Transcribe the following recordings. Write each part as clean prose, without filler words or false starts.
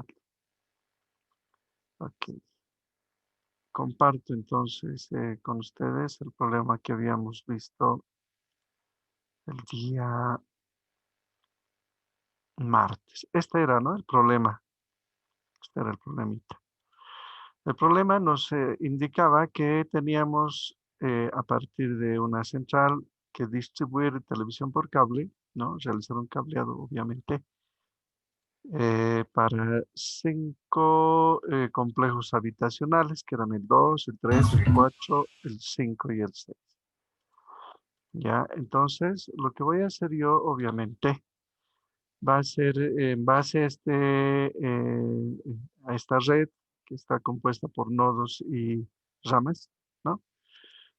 espalda. Ok. Comparto entonces con ustedes el problema que habíamos visto el día martes. Este era, ¿no? El problema. Este era el problemita. El problema nos indicaba que teníamos a partir de una central que distribuir televisión por cable, ¿no? Realizar un cableado, obviamente, para 5 complejos habitacionales, que eran el 2, el 3, el 4, el 5 y el 6. Ya, entonces, lo que voy a hacer yo, obviamente, va a ser en base a esta red que está compuesta por nodos y ramas, ¿no?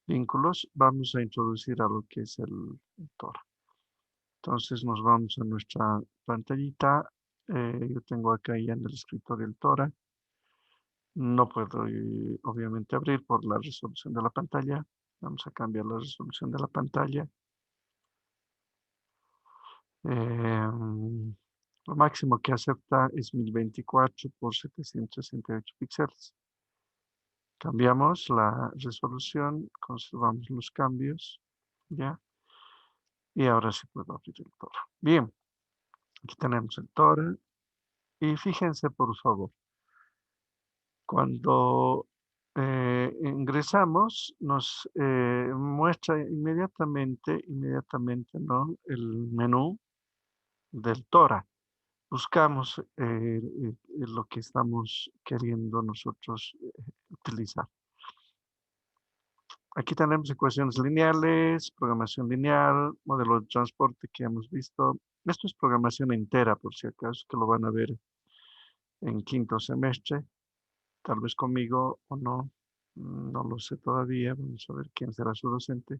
Vínculos, vamos a introducir a lo que es el Tora. Entonces nos vamos a nuestra pantallita. Yo tengo acá ya en el escritorio el Tora. No puedo obviamente abrir por la resolución de la pantalla. Vamos a cambiar la resolución de la pantalla. Lo máximo que acepta es 1024 por 768 píxeles. Cambiamos la resolución, conservamos los cambios, ¿ya? Y ahora sí puedo abrir el Tora. Bien, aquí tenemos el Tora. Y fíjense, por favor, cuando ingresamos, nos muestra inmediatamente, ¿no? El menú del Tora. Buscamos lo que estamos queriendo nosotros utilizar. Aquí tenemos ecuaciones lineales, programación lineal, modelo de transporte que hemos visto. Esto es programación entera, por si acaso, que lo van a ver en quinto semestre, tal vez conmigo o no, no lo sé todavía, vamos a ver quién será su docente.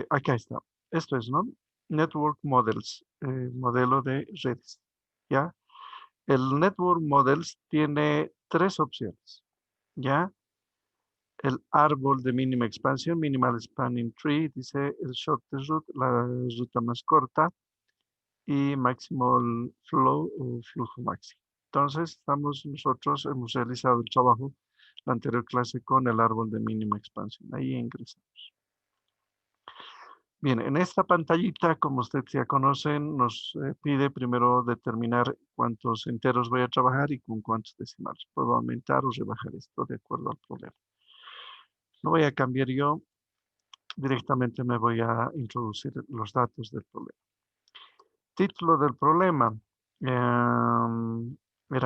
Acá está, esto es, ¿no? Network Models, modelo de redes, ¿ya? El Network Models tiene 3 opciones, ¿ya? El árbol de mínima expansión, Minimal Spanning Tree, dice el Shortest Route, la ruta más corta, y Maximal Flow o flujo máximo. Entonces, nosotros hemos realizado el trabajo, la anterior clase, con el árbol de mínima expansión. Ahí ingresamos. Bien, en esta pantallita, como ustedes ya conocen, nos pide primero determinar cuántos enteros voy a trabajar y con cuántos decimales. Puedo aumentar o rebajar esto de acuerdo al problema. No voy a cambiar yo, directamente me voy a introducir los datos del problema. Título del problema era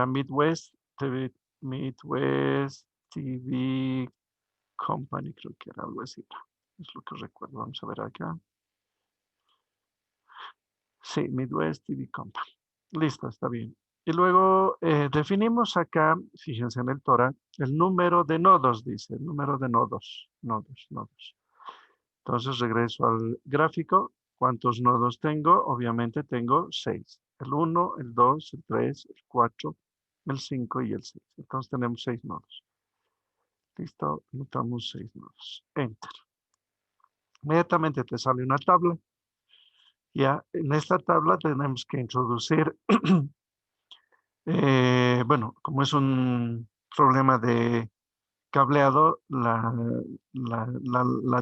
Midwest TV Company, creo que era algo así. Es lo que recuerdo. Vamos a ver acá. Sí, Midwest TV Company. Listo, está bien. Y luego definimos acá, fíjense en el Tora, el número de nodos, dice, el número de nodos. Entonces regreso al gráfico. ¿Cuántos nodos tengo? Obviamente tengo 6. El 1, el 2, el 3, el 4, el 5 y el 6. Entonces tenemos 6 nodos. Listo, anotamos 6 nodos. Enter. Inmediatamente te sale una tabla. Ya en esta tabla tenemos que introducir, bueno, como es un problema de cableado, la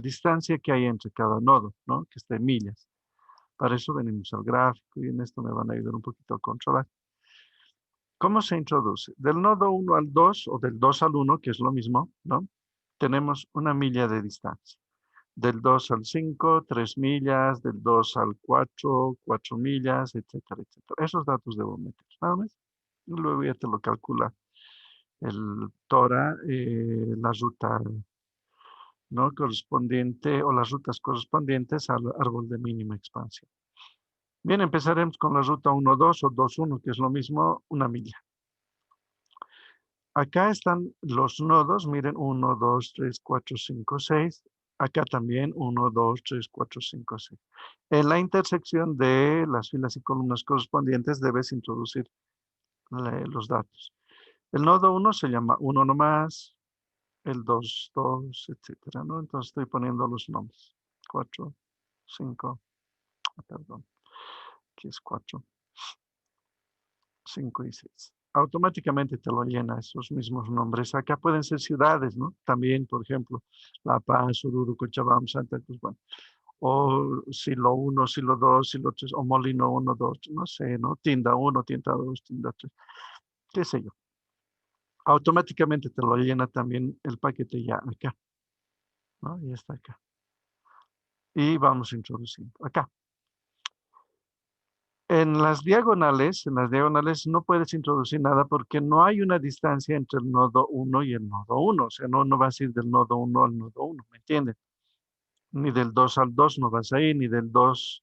distancia que hay entre cada nodo, ¿no? Que está en millas. Para eso venimos al gráfico y en esto me van a ayudar un poquito a controlar. ¿Cómo se introduce? Del nodo 1 al 2 o del 2 al 1, que es lo mismo, ¿no? Tenemos una milla de distancia. Del 2 al 5, 3 millas, del 2 al 4, 4 millas, etcétera, etcétera. Esos datos debo meter, nada más. Y luego ya te lo calcula el Tora, la ruta, ¿no? Correspondiente o las rutas correspondientes al árbol de mínima expansión. Bien, empezaremos con la ruta 1-2 o 2-1, que es lo mismo, una milla. Acá están los nodos, miren, 1, 2, 3, 4, 5, 6. Acá también 1, 2, 3, 4, 5, 6. En la intersección de las filas y columnas correspondientes debes introducir los datos. El nodo 1 se llama 1 nomás, el 2, 2, etcétera, ¿no? Entonces estoy poniendo los nombres. 4, 5, perdón, aquí es 4. 5 y 6. Automáticamente te lo llena esos mismos nombres. Acá pueden ser ciudades, ¿no? También, por ejemplo, La Paz, Oruro, Cochabamba, Santa Cruz, bueno. O Silo 1, Silo 2, Silo 3, o Molino 1, 2, no sé, ¿no? Tienda 1, tienda 2, tienda 3, qué sé yo. Automáticamente te lo llena también el paquete ya acá, ¿no? Ya está acá. Y vamos introduciendo acá. En las diagonales no puedes introducir nada porque no hay una distancia entre el nodo 1 y el nodo 1. O sea, no vas a ir del nodo 1 al nodo 1, ¿me entiendes? Ni del 2 al 2 no vas a ir, ni del 2,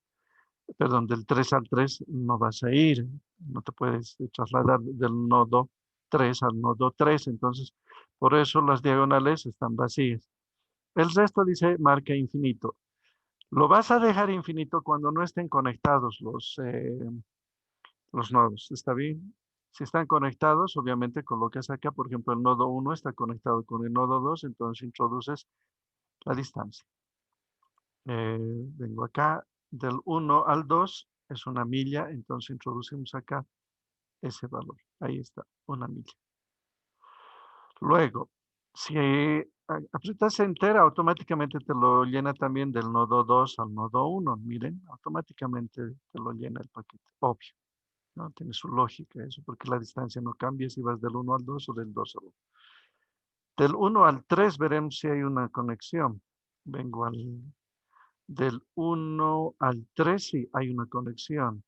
perdón, del 3 al 3 no vas a ir. No te puedes trasladar del nodo 3 al nodo 3. Entonces, por eso las diagonales están vacías. El resto dice marca infinito. Lo vas a dejar infinito cuando no estén conectados los nodos, ¿está bien? Si están conectados, obviamente colocas acá, por ejemplo, el nodo 1 está conectado con el nodo 2, entonces introduces la distancia. Vengo acá, del 1 al 2 es una milla, entonces introducimos acá ese valor. Ahí está, una milla. Luego, si aprietas Enter, automáticamente te lo llena también del nodo 2 al nodo 1. Miren, automáticamente te lo llena el paquete, obvio. ¿No? Tiene su lógica eso, porque la distancia no cambia si vas del 1 al 2 o del 2 al 1. Del 1 al 3 veremos si hay una conexión. Vengo del 1 al 3, sí, hay una conexión,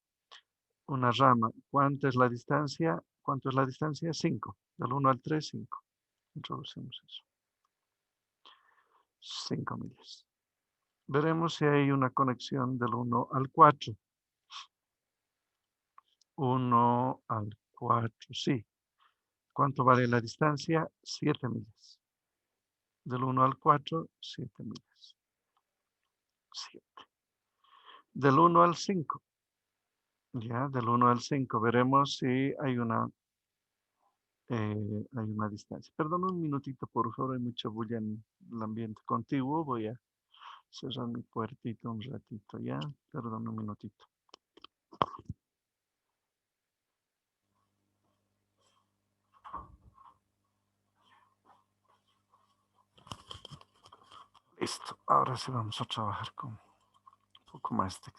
una rama. ¿Cuánto es la distancia? ¿Cuánto es la distancia? 5. Del 1 al 3, 5. Introducimos eso. 5 millas. Veremos si hay una conexión del 1 al 4. 1 al 4, sí. ¿Cuánto vale la distancia? 7 millas. Del 1 al 4, 7 millas. 7. Del 1 al 5. Ya, del 1 al 5. Veremos si hay una distancia. Perdón un minutito, por favor. Hay mucha bulla en el ambiente contiguo. Voy a cerrar mi puertito un ratito, ¿ya? Perdón un minutito. Listo. Ahora sí vamos a trabajar con un poco más de...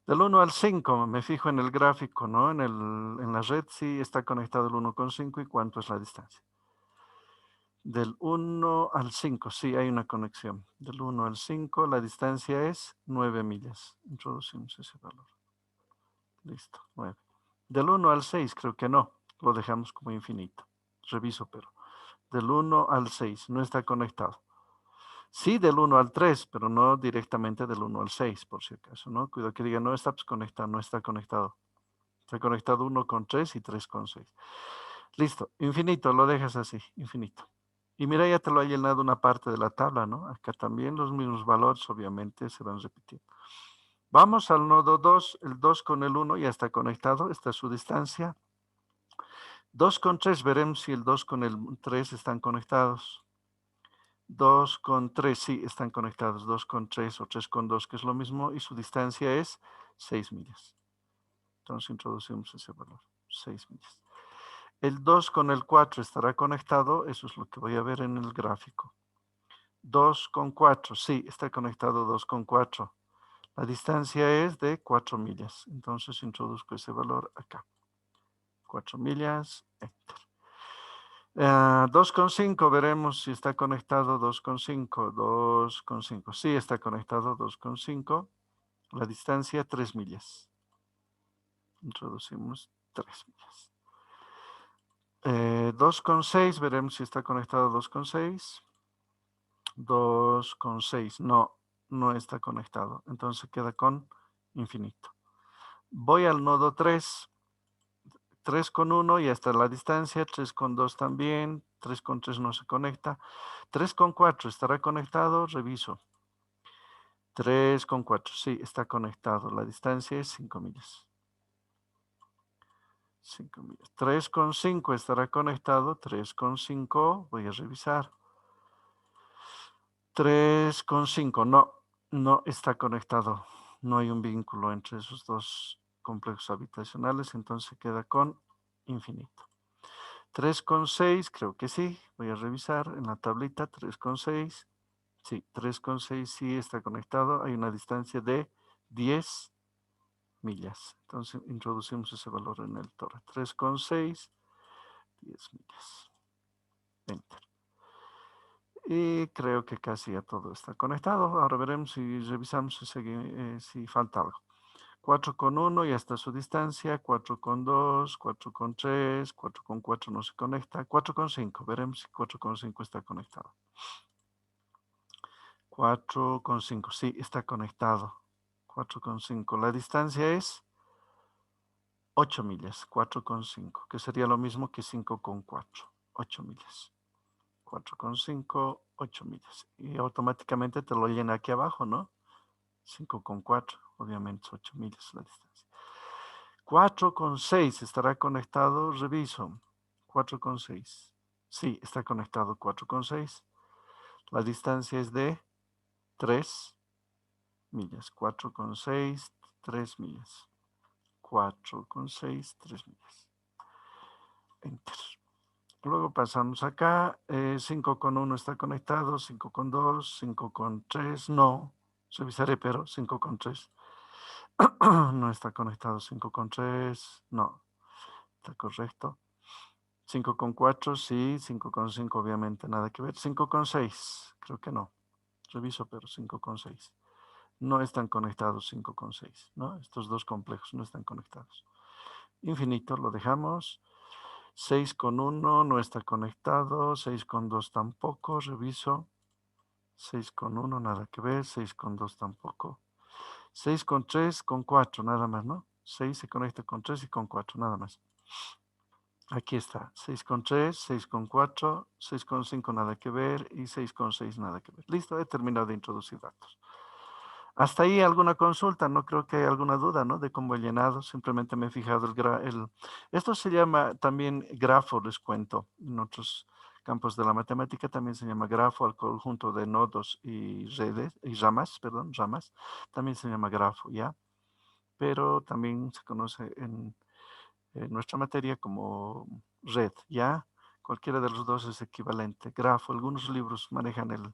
Del 1 al 5, me fijo en el gráfico, ¿no? En la red sí está conectado el 1 con 5 y cuánto es la distancia. Del 1 al 5, sí hay una conexión. Del 1 al 5, la distancia es 9 millas. Introducimos ese valor. Listo, 9. Del 1 al 6, creo que no. Lo dejamos como infinito. Reviso, pero. Del 1 al 6, no está conectado. Sí, del 1 al 3, pero no directamente del 1 al 6, por si acaso, ¿no? Cuidado que diga, no está conectado, no está conectado. Está conectado 1 con 3 y 3 con 6. Listo, infinito, lo dejas así, infinito. Y mira, ya te lo ha llenado una parte de la tabla, ¿no? Acá también los mismos valores, obviamente, se van repitiendo. Vamos al nodo 2, el 2 con el 1 ya está conectado, esta es su distancia. 2 con 3, veremos si el 2 con el 3 están conectados. 2 con 3, sí, están conectados. 2 con 3 o 3 con 2, que es lo mismo, y su distancia es 6 millas. Entonces introducimos ese valor, 6 millas. El 2 con el 4 estará conectado, eso es lo que voy a ver en el gráfico. 2 con 4, sí, está conectado 2 con 4. La distancia es de 4 millas, entonces introduzco ese valor acá. 4 millas, enter. 2,5, veremos si está conectado 2,5. 2,5, sí está conectado 2,5. La distancia 3 millas. Introducimos 3 millas. 2,6, veremos si está conectado 2,6. 2,6, no está conectado. Entonces queda con infinito. Voy al nodo 3. 3,1 y hasta la distancia, 3,2 también, 3,3 no se conecta, 3,4 estará conectado, reviso. 3,4, sí, está conectado, la distancia es 5 millas. 5 millas. 3,5 estará conectado, 3,5, voy a revisar. 3,5, no está conectado, no hay un vínculo entre esos dos complejos habitacionales, entonces queda con infinito. 3,6, creo que sí. Voy a revisar en la tablita. 3,6. Sí, 3,6 sí está conectado. Hay una distancia de 10 millas. Entonces introducimos ese valor en el torre. 3,6, 10 millas. Enter. Y creo que casi ya todo está conectado. Ahora veremos si revisamos si falta algo. 4,1 ya está a su distancia, 4,2, 4,3, 4,4 no se conecta, 4,5, veremos si 4,5 está conectado. 4,5, sí, está conectado. 4,5, la distancia es 8 millas, 4,5, que sería lo mismo que 5,4, 8 millas. 4,5, 8 millas. Y automáticamente te lo llena aquí abajo, ¿no? 5,4, obviamente 8 millas la distancia. 4,6 estará conectado, reviso. 4,6. Sí, está conectado 4,6. La distancia es de 3 millas. 4,6, 3 millas. 4,6, 3 millas. Enter. Luego pasamos acá. 5,1 está conectado. 5,2, 5,3. No. Revisaré, pero 5,3. No está conectado. 5,3. No. Está correcto. 5,4, sí. 5,5, obviamente, nada que ver. 5,6, creo que no. Reviso, pero 5,6. No están conectados 5,6, ¿no? Estos dos complejos no están conectados. Infinito, lo dejamos. 6,1 no está conectado. 6,2 tampoco, reviso. 6,1, nada que ver. 6,2 tampoco. 6,3 con 4, nada más, ¿no? 6 se conecta con 3 y con 4, nada más. Aquí está, 6,3, 6,4, 6,5 nada que ver y 6,6 nada que ver. Listo, he terminado de introducir datos. Hasta ahí alguna consulta, no creo que haya alguna duda, ¿no? De cómo he llenado, simplemente me he fijado esto se llama también grafo, les cuento. En otros campos de la matemática también se llama grafo al conjunto de nodos y redes, y ramas, perdón, ramas. También se llama grafo, ¿ya? Pero también se conoce en nuestra materia como red, ¿ya? Cualquiera de los dos es equivalente. Grafo, algunos libros manejan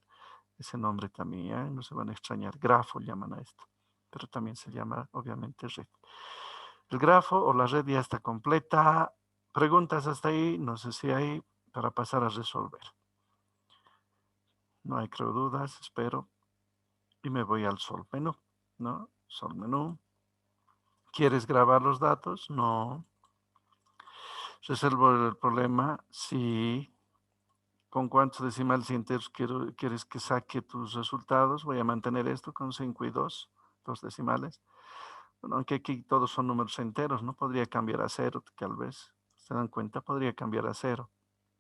ese nombre también, ¿ya? No se van a extrañar. Grafo llaman a esto, pero también se llama, obviamente, red. El grafo o la red ya está completa. Preguntas hasta ahí, no sé si hay para pasar a resolver. No hay, creo, dudas, espero. Y me voy al Sol menú, ¿no? Sol menú. ¿Quieres grabar los datos? No. Resuelvo el problema. Sí. ¿Con cuántos decimales enteros quieres que saque tus resultados? Voy a mantener esto con 5 y 2 decimales. Bueno, aunque aquí todos son números enteros, ¿no? Podría cambiar a 0, tal vez. ¿Se dan cuenta? Podría cambiar a 0,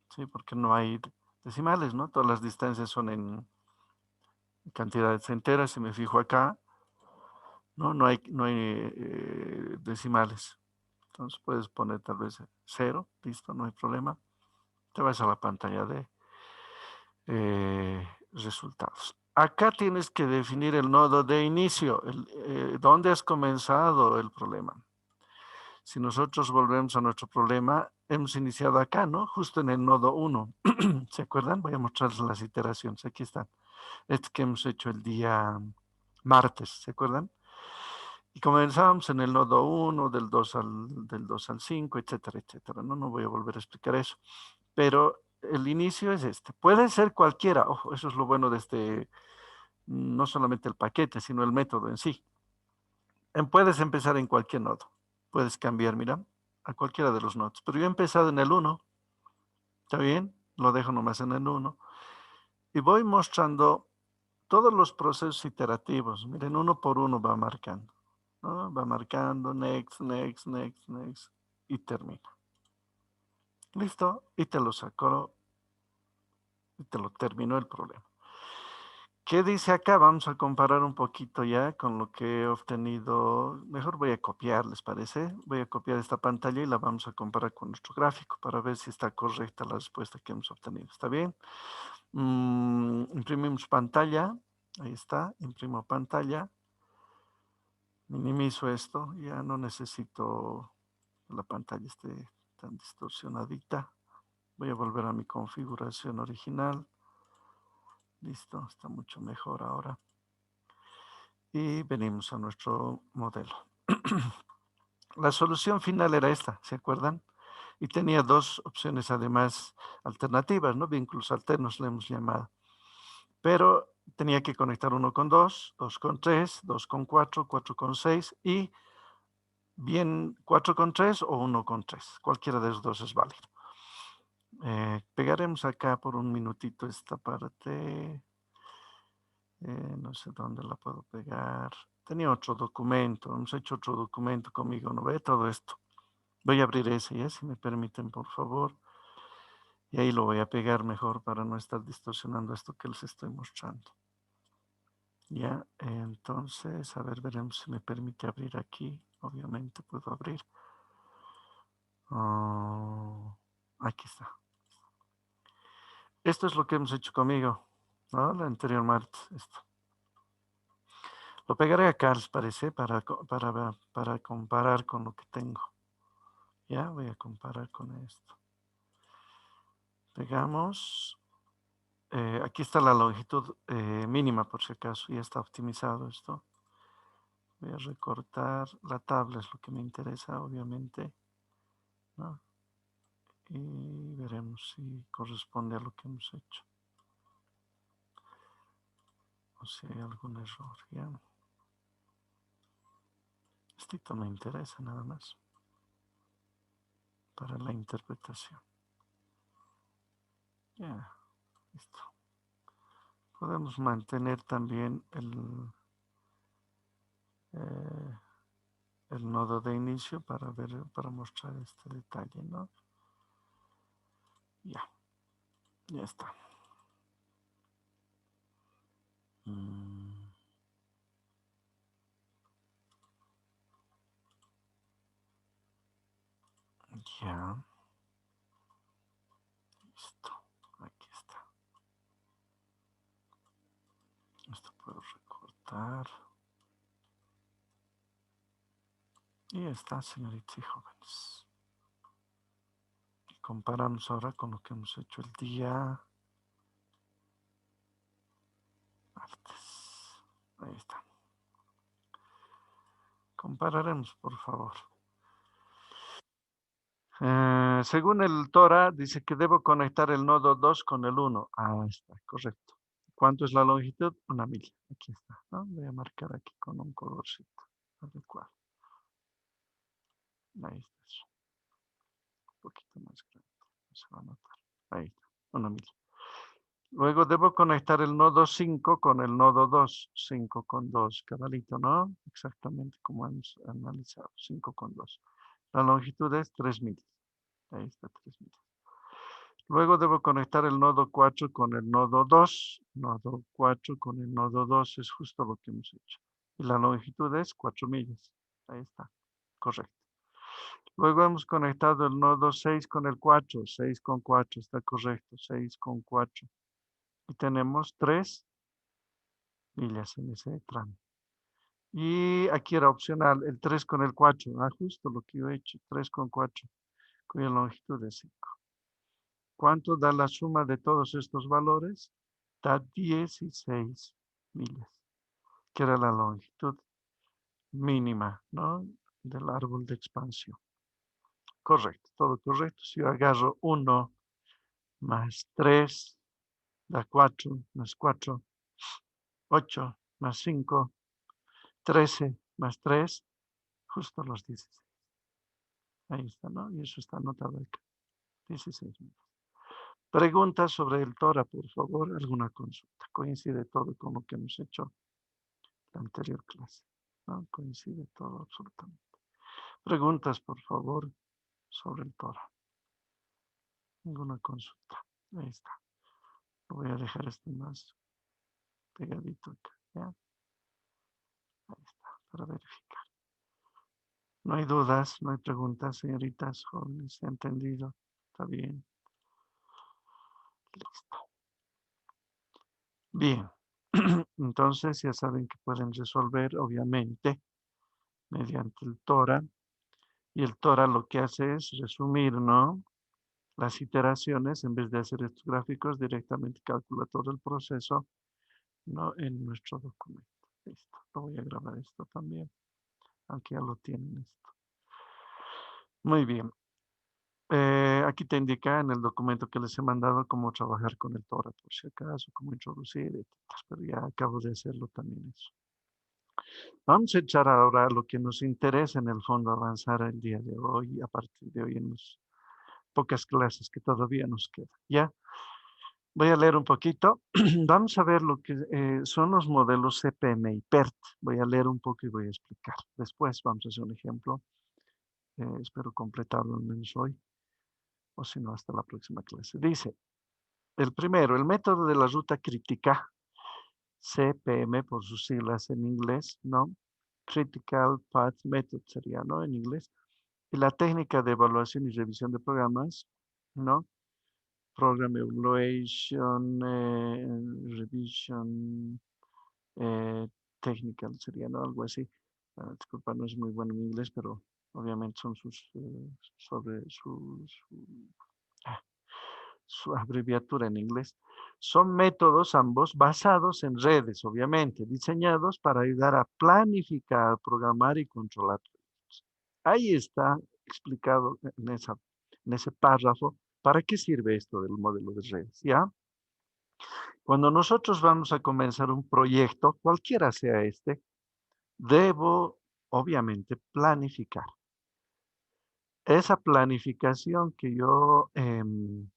¿sí? Porque no hay decimales, ¿no? Todas las distancias son en cantidades enteras. Si me fijo acá, no hay decimales. Entonces puedes poner tal vez 0, listo, no hay problema. Te vas a la pantalla de resultados. Acá tienes que definir el nodo de inicio, dónde has comenzado el problema. Si nosotros volvemos a nuestro problema, hemos iniciado acá, ¿no? Justo en el nodo 1. ¿Se acuerdan? Voy a mostrarles las iteraciones. Aquí están. Este que hemos hecho el día martes, ¿se acuerdan? Y comenzamos en el nodo 1, del 2 al 5, etcétera, etcétera. No voy a volver a explicar eso. Pero el inicio es este. Puede ser cualquiera. Ojo, eso es lo bueno de no solamente el paquete, sino el método en sí. Puedes empezar en cualquier nodo. Puedes cambiar, mira, a cualquiera de los nodos. Pero yo he empezado en el 1. ¿Está bien? Lo dejo nomás en el 1. Y voy mostrando todos los procesos iterativos. Miren, uno por uno va marcando, ¿no? Va marcando, next, next, next, next, y termina. ¿Listo? Y te lo sacó, y te lo terminó el problema. ¿Qué dice acá? Vamos a comparar un poquito ya con lo que he obtenido. Mejor voy a copiar, ¿les parece? Voy a copiar esta pantalla y la vamos a comparar con nuestro gráfico para ver si está correcta la respuesta que hemos obtenido. ¿Está bien? Imprimimos pantalla. Ahí está, imprimo pantalla. Minimizo esto, ya no necesito que la pantalla esté tan distorsionadita. Voy a volver a mi configuración original. Listo, está mucho mejor ahora. Y venimos a nuestro modelo. La solución final era esta, ¿se acuerdan? Y tenía dos opciones además alternativas, ¿no? Vínculos alternos le hemos llamado. Pero tenía que conectar uno con dos, dos con tres, dos con cuatro, cuatro con seis y bien 4 con 3 o 1 con 3. Cualquiera de los dos es válido. Pegaremos acá por un minutito esta parte. No sé dónde la puedo pegar. Tenía otro documento. Hemos hecho otro documento conmigo. ¿No ve todo esto? Voy a abrir ese, ¿ya? Si me permiten, por favor. Y ahí lo voy a pegar mejor para no estar distorsionando esto que les estoy mostrando. Ya, entonces, a ver, veremos si me permite abrir aquí. Obviamente puedo abrir. Aquí está. Esto es lo que hemos hecho conmigo, ¿no? La anterior martes, esto. Lo pegaré acá, ¿les parece? Para comparar con lo que tengo. Ya, voy a comparar con esto. Pegamos. Aquí está la longitud mínima, por si acaso. Ya está optimizado esto. Voy a recortar. La tabla es lo que me interesa, obviamente, ¿no? Y veremos si corresponde a lo que hemos hecho. O si hay algún error, ¿ya? Esto me interesa nada más para la interpretación. Ya, listo. Podemos mantener también eh, el nodo de inicio para ver, para mostrar este detalle, ¿no? Ya, ya está. Ya, listo. Aquí está. Esto puedo recortar. Y ya está, señoritas y jóvenes. Comparamos ahora con lo que hemos hecho el día martes. Ahí está. Compararemos, por favor. Según el Torah, dice que debo conectar el nodo 2 con el 1. Ah, está, correcto. ¿Cuánto es la longitud? 1.000. Aquí está, ¿no? Voy a marcar aquí con un colorcito adecuado. Ahí está. Un poquito más grande. No se va a notar. Ahí está, 1.000. Luego debo conectar el nodo 5 con el nodo 2. 5 con 2, cabalito, ¿no? Exactamente como hemos analizado. 5 con 2. La longitud es 3.000. Ahí está, 3.000. Luego debo conectar el nodo 4 con el nodo 2. Nodo 4 con el nodo 2 es justo lo que hemos hecho. Y la longitud es 4 millas. Ahí está. Correcto. Luego hemos conectado el nodo 6 con el 4. 6 con 4 está correcto. 6 con 4. Y tenemos 3 millas en ese tramo. Y aquí era opcional el 3 con el 4. Ah, justo lo que yo he hecho. 3 con 4. Cuya longitud es 5. ¿Cuánto da la suma de todos estos valores? Da 16 millas, que era la longitud mínima, ¿no? Del árbol de expansión. Correcto, todo correcto. Si yo agarro 1 más 3, da 4, más 4, 8, más 5, 13, más 3, justo los 16. Ahí está, ¿no? Y eso está anotado acá. 16 millas. Preguntas sobre el Torah, por favor, alguna consulta. Coincide todo con lo que hemos hecho la anterior clase, ¿no? Coincide todo absolutamente. Preguntas, por favor, sobre el Torah. Ninguna consulta. Ahí está. Lo voy a dejar este más pegadito acá, ¿ya? Ahí está, para verificar. No hay dudas, no hay preguntas, señoritas, jóvenes, ¿se ha entendido? Está bien. Listo. Bien. Entonces ya saben que pueden resolver, obviamente, mediante el TORA. Y el TORA lo que hace es resumir, ¿no? Las iteraciones, en vez de hacer estos gráficos, directamente calcula todo el proceso, ¿no? En nuestro documento. Listo. Lo voy a grabar esto también, aunque ya lo tienen esto. Muy bien. Aquí te indica en el documento que les he mandado cómo trabajar con el TORA, por si acaso, cómo introducir, etcétera. Pero ya acabo de hacerlo también eso. Vamos a echar ahora a lo que nos interesa en el fondo avanzar el día de hoy, a partir de hoy en las pocas clases que todavía nos quedan. ¿Ya? Voy a leer un poquito. Vamos a ver lo que son los modelos CPM y PERT. Voy a leer un poco y voy a explicar. Después vamos a hacer un ejemplo. Espero completarlo al menos hoy, o si no, hasta la próxima clase. Dice, el primero, el método de la ruta crítica, CPM por sus siglas en inglés, ¿no? Critical Path Method sería, ¿no? En inglés. Y la técnica de evaluación y revisión de programas, ¿no? Program Evaluation, Revision, Technical sería, ¿no? Algo así. Disculpa, no es muy bueno en inglés, pero obviamente son sus, sobre su abreviatura en inglés. Son métodos ambos basados en redes, obviamente, diseñados para ayudar a planificar, programar y controlar proyectos. Ahí está explicado en ese párrafo para qué sirve esto del modelo de redes, ¿ya? Cuando nosotros vamos a comenzar un proyecto, cualquiera sea este, debo, obviamente, planificar. Esa planificación que yo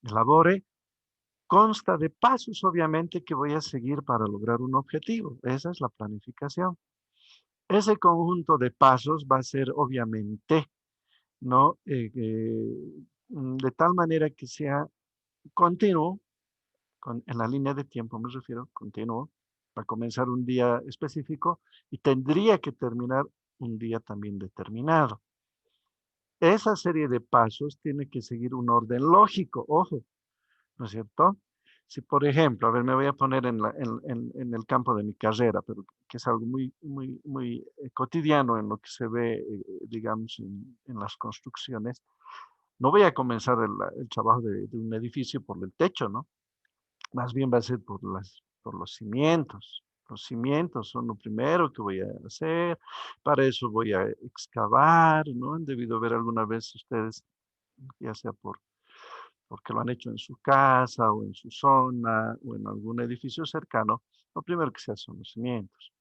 elabore consta de pasos, obviamente, que voy a seguir para lograr un objetivo. Esa es la planificación. Ese conjunto de pasos va a ser, obviamente, ¿no? De tal manera que sea continuo, en la línea de tiempo me refiero, continuo, va a comenzar un día específico y tendría que terminar un día también determinado. Esa serie de pasos tiene que seguir un orden lógico, ojo, ¿no es cierto? Si, por ejemplo, a ver, me voy a poner en el campo de mi carrera, pero que es algo muy cotidiano en lo que se ve, digamos, en las construcciones. No voy a comenzar el trabajo de un edificio por el techo, ¿no? Más bien va a ser por los cimientos. Los cimientos son lo primero que voy a hacer. Para eso voy a excavar, ¿no? Han debido ver alguna vez ustedes, ya sea porque lo han hecho en su casa o en su zona o en algún edificio cercano, lo primero que se hace son los cimientos,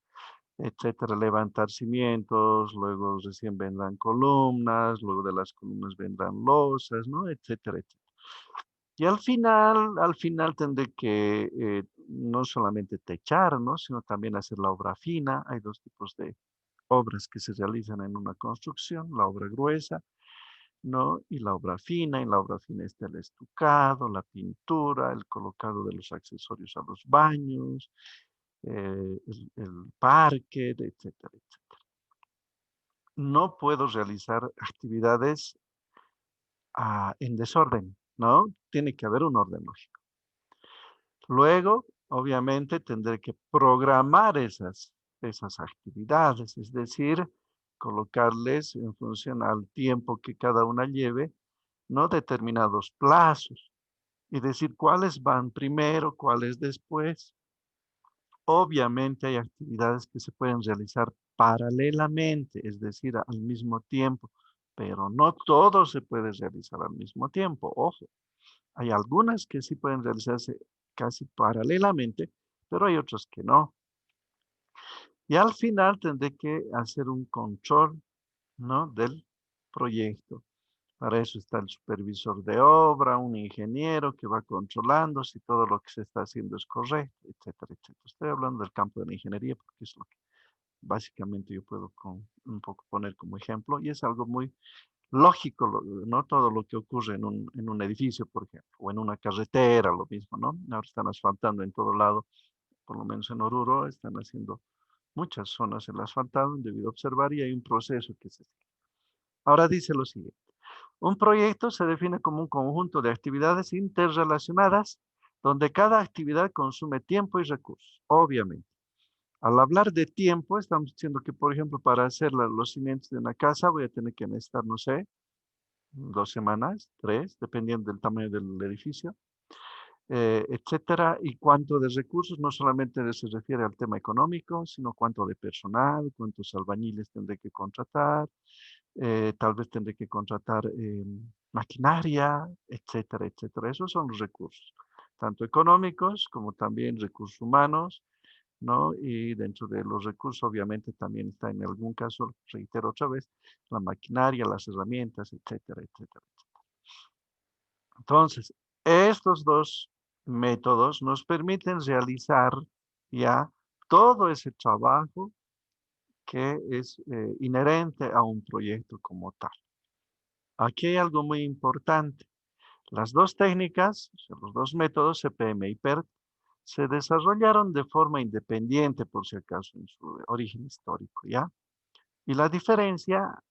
etcétera. Levantar cimientos, luego recién vendrán columnas, luego de las columnas vendrán losas, ¿no? Etcétera, etcétera. Y al final tendré que no solamente techar, ¿no? Sino también hacer la obra fina. Hay dos tipos de obras que se realizan en una construcción, la obra gruesa, ¿no? Y la obra fina. En la obra fina está el estucado, la pintura, el colocado de los accesorios a los baños, el parque, etcétera, etcétera. No puedo realizar actividades en desorden, ¿no? Tiene que haber un orden lógico. Luego, obviamente, tendré que programar esas actividades, es decir, colocarles en función al tiempo que cada una lleve, no determinados plazos, y decir cuáles van primero, cuáles después. Obviamente hay actividades que se pueden realizar paralelamente, es decir, al mismo tiempo, pero no todo se puede realizar al mismo tiempo. Ojo, hay algunas que sí pueden realizarse casi paralelamente, pero hay otras que no. Y al final tendré que hacer un control, ¿no? Del proyecto. Para eso está el supervisor de obra, un ingeniero que va controlando si todo lo que se está haciendo es correcto, etcétera, etcétera. Estoy hablando del campo de la ingeniería porque es lo que básicamente yo puedo un poco poner como ejemplo y es algo muy lógico, ¿no? Todo lo que ocurre en un edificio, por ejemplo, o en una carretera, lo mismo, ¿no? Ahora están asfaltando en todo lado, por lo menos en Oruro, están haciendo muchas zonas el asfaltado, debido observar y hay un proceso que se sigue. Ahora dice lo siguiente. Un proyecto se define como un conjunto de actividades interrelacionadas donde cada actividad consume tiempo y recursos, obviamente. Al hablar de tiempo, estamos diciendo que, por ejemplo, para hacer los cimientos de una casa voy a tener que necesitar, no sé, 2 semanas, 3, dependiendo del tamaño del edificio, etcétera. Y cuánto de recursos, no solamente se refiere al tema económico, sino cuánto de personal, cuántos albañiles tendré que contratar, tal vez tendré que contratar maquinaria, etcétera, etcétera. Esos son los recursos, tanto económicos como también recursos humanos, ¿no? Y dentro de los recursos, obviamente, también está en algún caso, reitero otra vez, la maquinaria, las herramientas, etcétera, etcétera. Entonces, estos dos métodos nos permiten realizar ya todo ese trabajo que es inherente a un proyecto como tal. Aquí hay algo muy importante. Las dos técnicas, o sea, los dos métodos, CPM y PERT, se desarrollaron de forma independiente, por si acaso, en su origen histórico, ¿ya? Y la diferencia,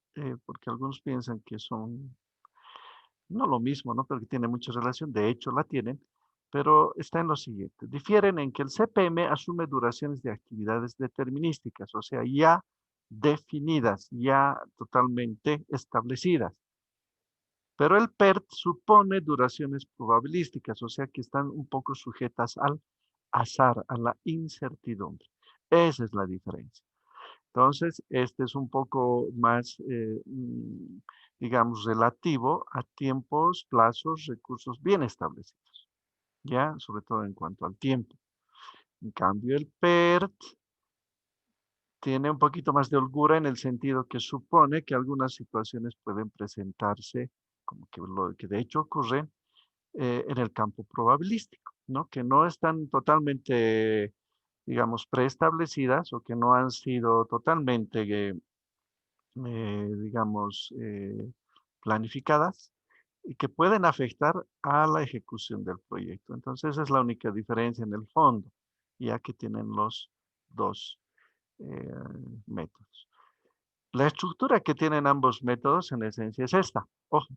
porque algunos piensan que son no lo mismo, ¿no? Pero que tiene mucha relación, de hecho la tienen, pero está en lo siguiente. Difieren en que el CPM asume duraciones de actividades determinísticas, o sea, ya definidas, ya totalmente establecidas. Pero el PERT supone duraciones probabilísticas, o sea que están un poco sujetas al azar, a la incertidumbre. Esa es la diferencia. Entonces, este es un poco más, digamos, relativo a tiempos, plazos, recursos bien establecidos, ¿ya? Sobre todo en cuanto al tiempo. En cambio, el PERT tiene un poquito más de holgura en el sentido que supone que algunas situaciones pueden presentarse, como que lo que de hecho ocurre en el campo probabilístico, ¿no? Que no están totalmente, digamos, preestablecidas o que no han sido totalmente digamos, planificadas y que pueden afectar a la ejecución del proyecto. Entonces, esa es la única diferencia en el fondo, ya que tienen los dos eh, métodos. La estructura que tienen ambos métodos en esencia es esta. Ojo,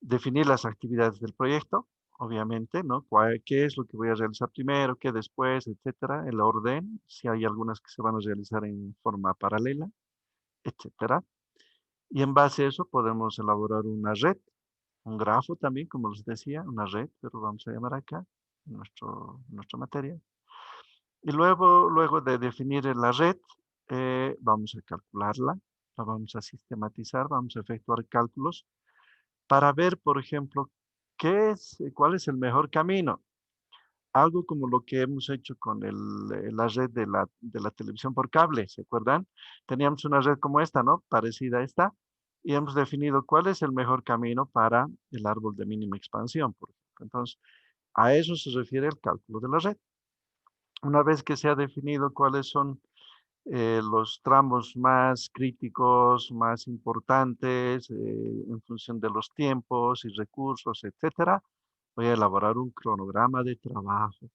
definir las actividades del proyecto, obviamente, ¿no? ¿Qué es lo que voy a realizar primero, qué después, etcétera? El orden, si hay algunas que se van a realizar en forma paralela, etcétera. Y en base a eso podemos elaborar una red, un grafo también, como les decía, una red, pero vamos a llamar acá, nuestra materia. Y luego de definir la red, vamos a calcularla, la vamos a sistematizar, vamos a efectuar cálculos para ver, por ejemplo, cuál es el mejor camino. Algo como lo que hemos hecho con la red de la televisión por cable, ¿se acuerdan? Teníamos una red como esta, ¿no? Parecida a esta, y hemos definido cuál es el mejor camino para el árbol de mínima expansión, por ejemplo. Entonces, a eso se refiere el cálculo de la red. Una vez que se ha definido cuáles son los tramos más críticos, más importantes, en función de los tiempos y recursos, etcétera, voy a elaborar un cronograma de trabajo.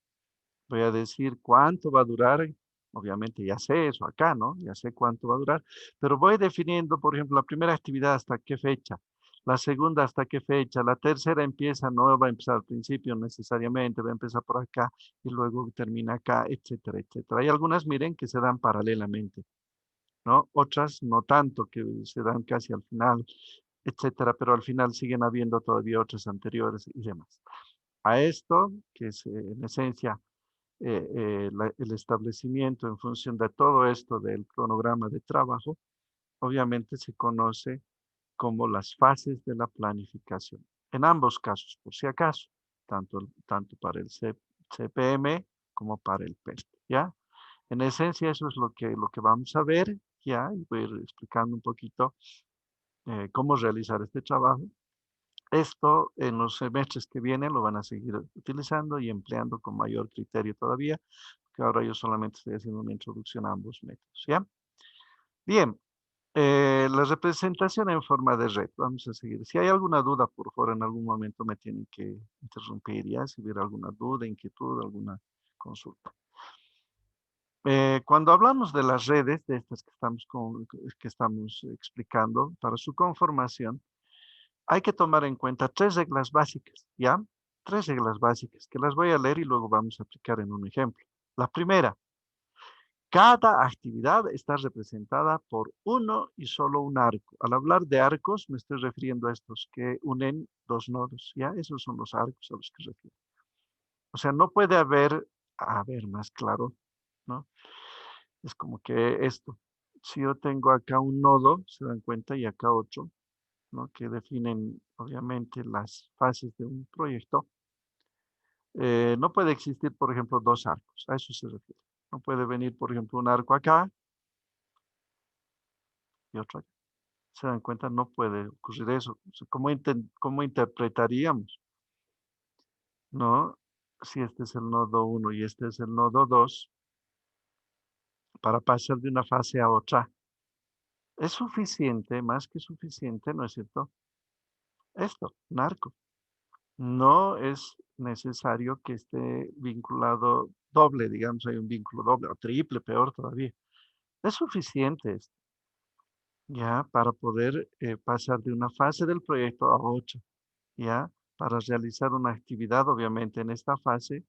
Voy a decir cuánto va a durar. Obviamente ya sé eso acá, ¿no? Ya sé cuánto va a durar, pero voy definiendo, por ejemplo, la primera actividad hasta qué fecha, la segunda hasta qué fecha, la tercera empieza, no va a empezar al principio necesariamente, va a empezar por acá y luego termina acá, etcétera, etcétera. Hay algunas, miren, que se dan paralelamente, ¿no? Otras no tanto, que se dan casi al final, etcétera, pero al final siguen habiendo todavía otras anteriores y demás. A esto, que es en esencia el establecimiento en función de todo esto del cronograma de trabajo, obviamente se conoce como las fases de la planificación. En ambos casos, por si acaso, tanto para el CPM como para el PERT, ¿ya? En esencia, eso es lo que vamos a ver, ¿ya? Y voy a ir explicando un poquito cómo realizar este trabajo. Esto en los semestres que vienen lo van a seguir utilizando y empleando con mayor criterio todavía, que ahora yo solamente estoy haciendo una introducción a ambos métodos, ¿ya? Bien, la representación en forma de red, vamos a seguir. Si hay alguna duda, por favor, en algún momento me tienen que interrumpir, ¿ya? Si hubiera alguna duda, inquietud, alguna consulta. Cuando hablamos de las redes, de estas que estamos explicando, para su conformación, hay que tomar en cuenta 3 reglas básicas, ¿ya? 3 reglas básicas que las voy a leer y luego vamos a aplicar en un ejemplo. La primera, Cada actividad está representada por uno y solo un arco. Al hablar de arcos, me estoy refiriendo a estos que unen dos nodos, ¿ya? Esos son los arcos a los que refiero. O sea, no puede haber, a ver, más claro, ¿no? Es como que esto. Si yo tengo acá un nodo, se dan cuenta, y acá otro, ¿no? Que definen, obviamente, las fases de un proyecto. No puede existir, por ejemplo, dos arcos. A eso se refiere. No puede venir, por ejemplo, un arco acá y otro acá. Se dan cuenta, no puede ocurrir eso. O sea, ¿cómo interpretaríamos, no? Si este es el nodo 1 y este es el nodo 2, para pasar de una fase a otra. Es suficiente, más que suficiente, ¿no es cierto? Esto, un arco. No es necesario que esté vinculado doble, digamos, hay un vínculo doble o triple, peor todavía. Es suficiente esto, ya, para poder pasar de una fase del proyecto a otra, ya. Para realizar una actividad, obviamente, en esta fase,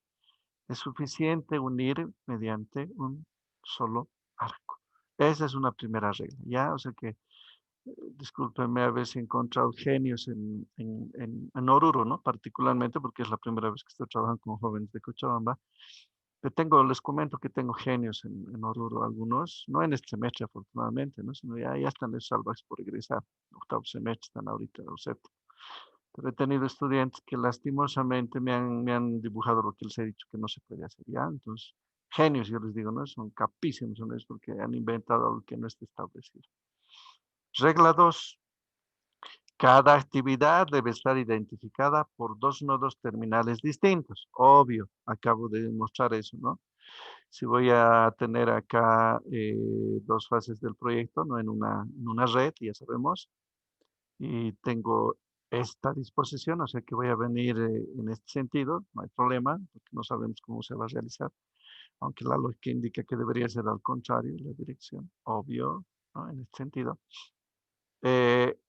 es suficiente unir mediante un solo arco. Esa es una primera regla, ya. O sea que, discúlpenme haber encontrado genios en Oruro, ¿no? Particularmente porque es la primera vez que estoy trabajando con jóvenes de Cochabamba. Les comento que tengo genios en Oruro, algunos, no en este semestre afortunadamente, ¿no? Sino ya están salvajes por egresar. Octavo semestre están ahorita, o séptimo. Pero he tenido estudiantes que lastimosamente me han dibujado lo que les he dicho que no se puede hacer, ¿ya? Entonces, genios, yo les digo, ¿no? Son capísimos en eso porque han inventado algo que no está establecido. Regla 2. Cada actividad debe estar identificada por dos nodos terminales distintos. Obvio, acabo de demostrar eso, ¿no? Si voy a tener acá dos fases del proyecto, ¿no? En una red, ya sabemos, y tengo esta disposición, o sea que voy a venir en este sentido, no hay problema, porque no sabemos cómo se va a realizar, aunque la lógica indica que debería ser al contrario, la dirección, obvio, ¿no? En este sentido. Eh,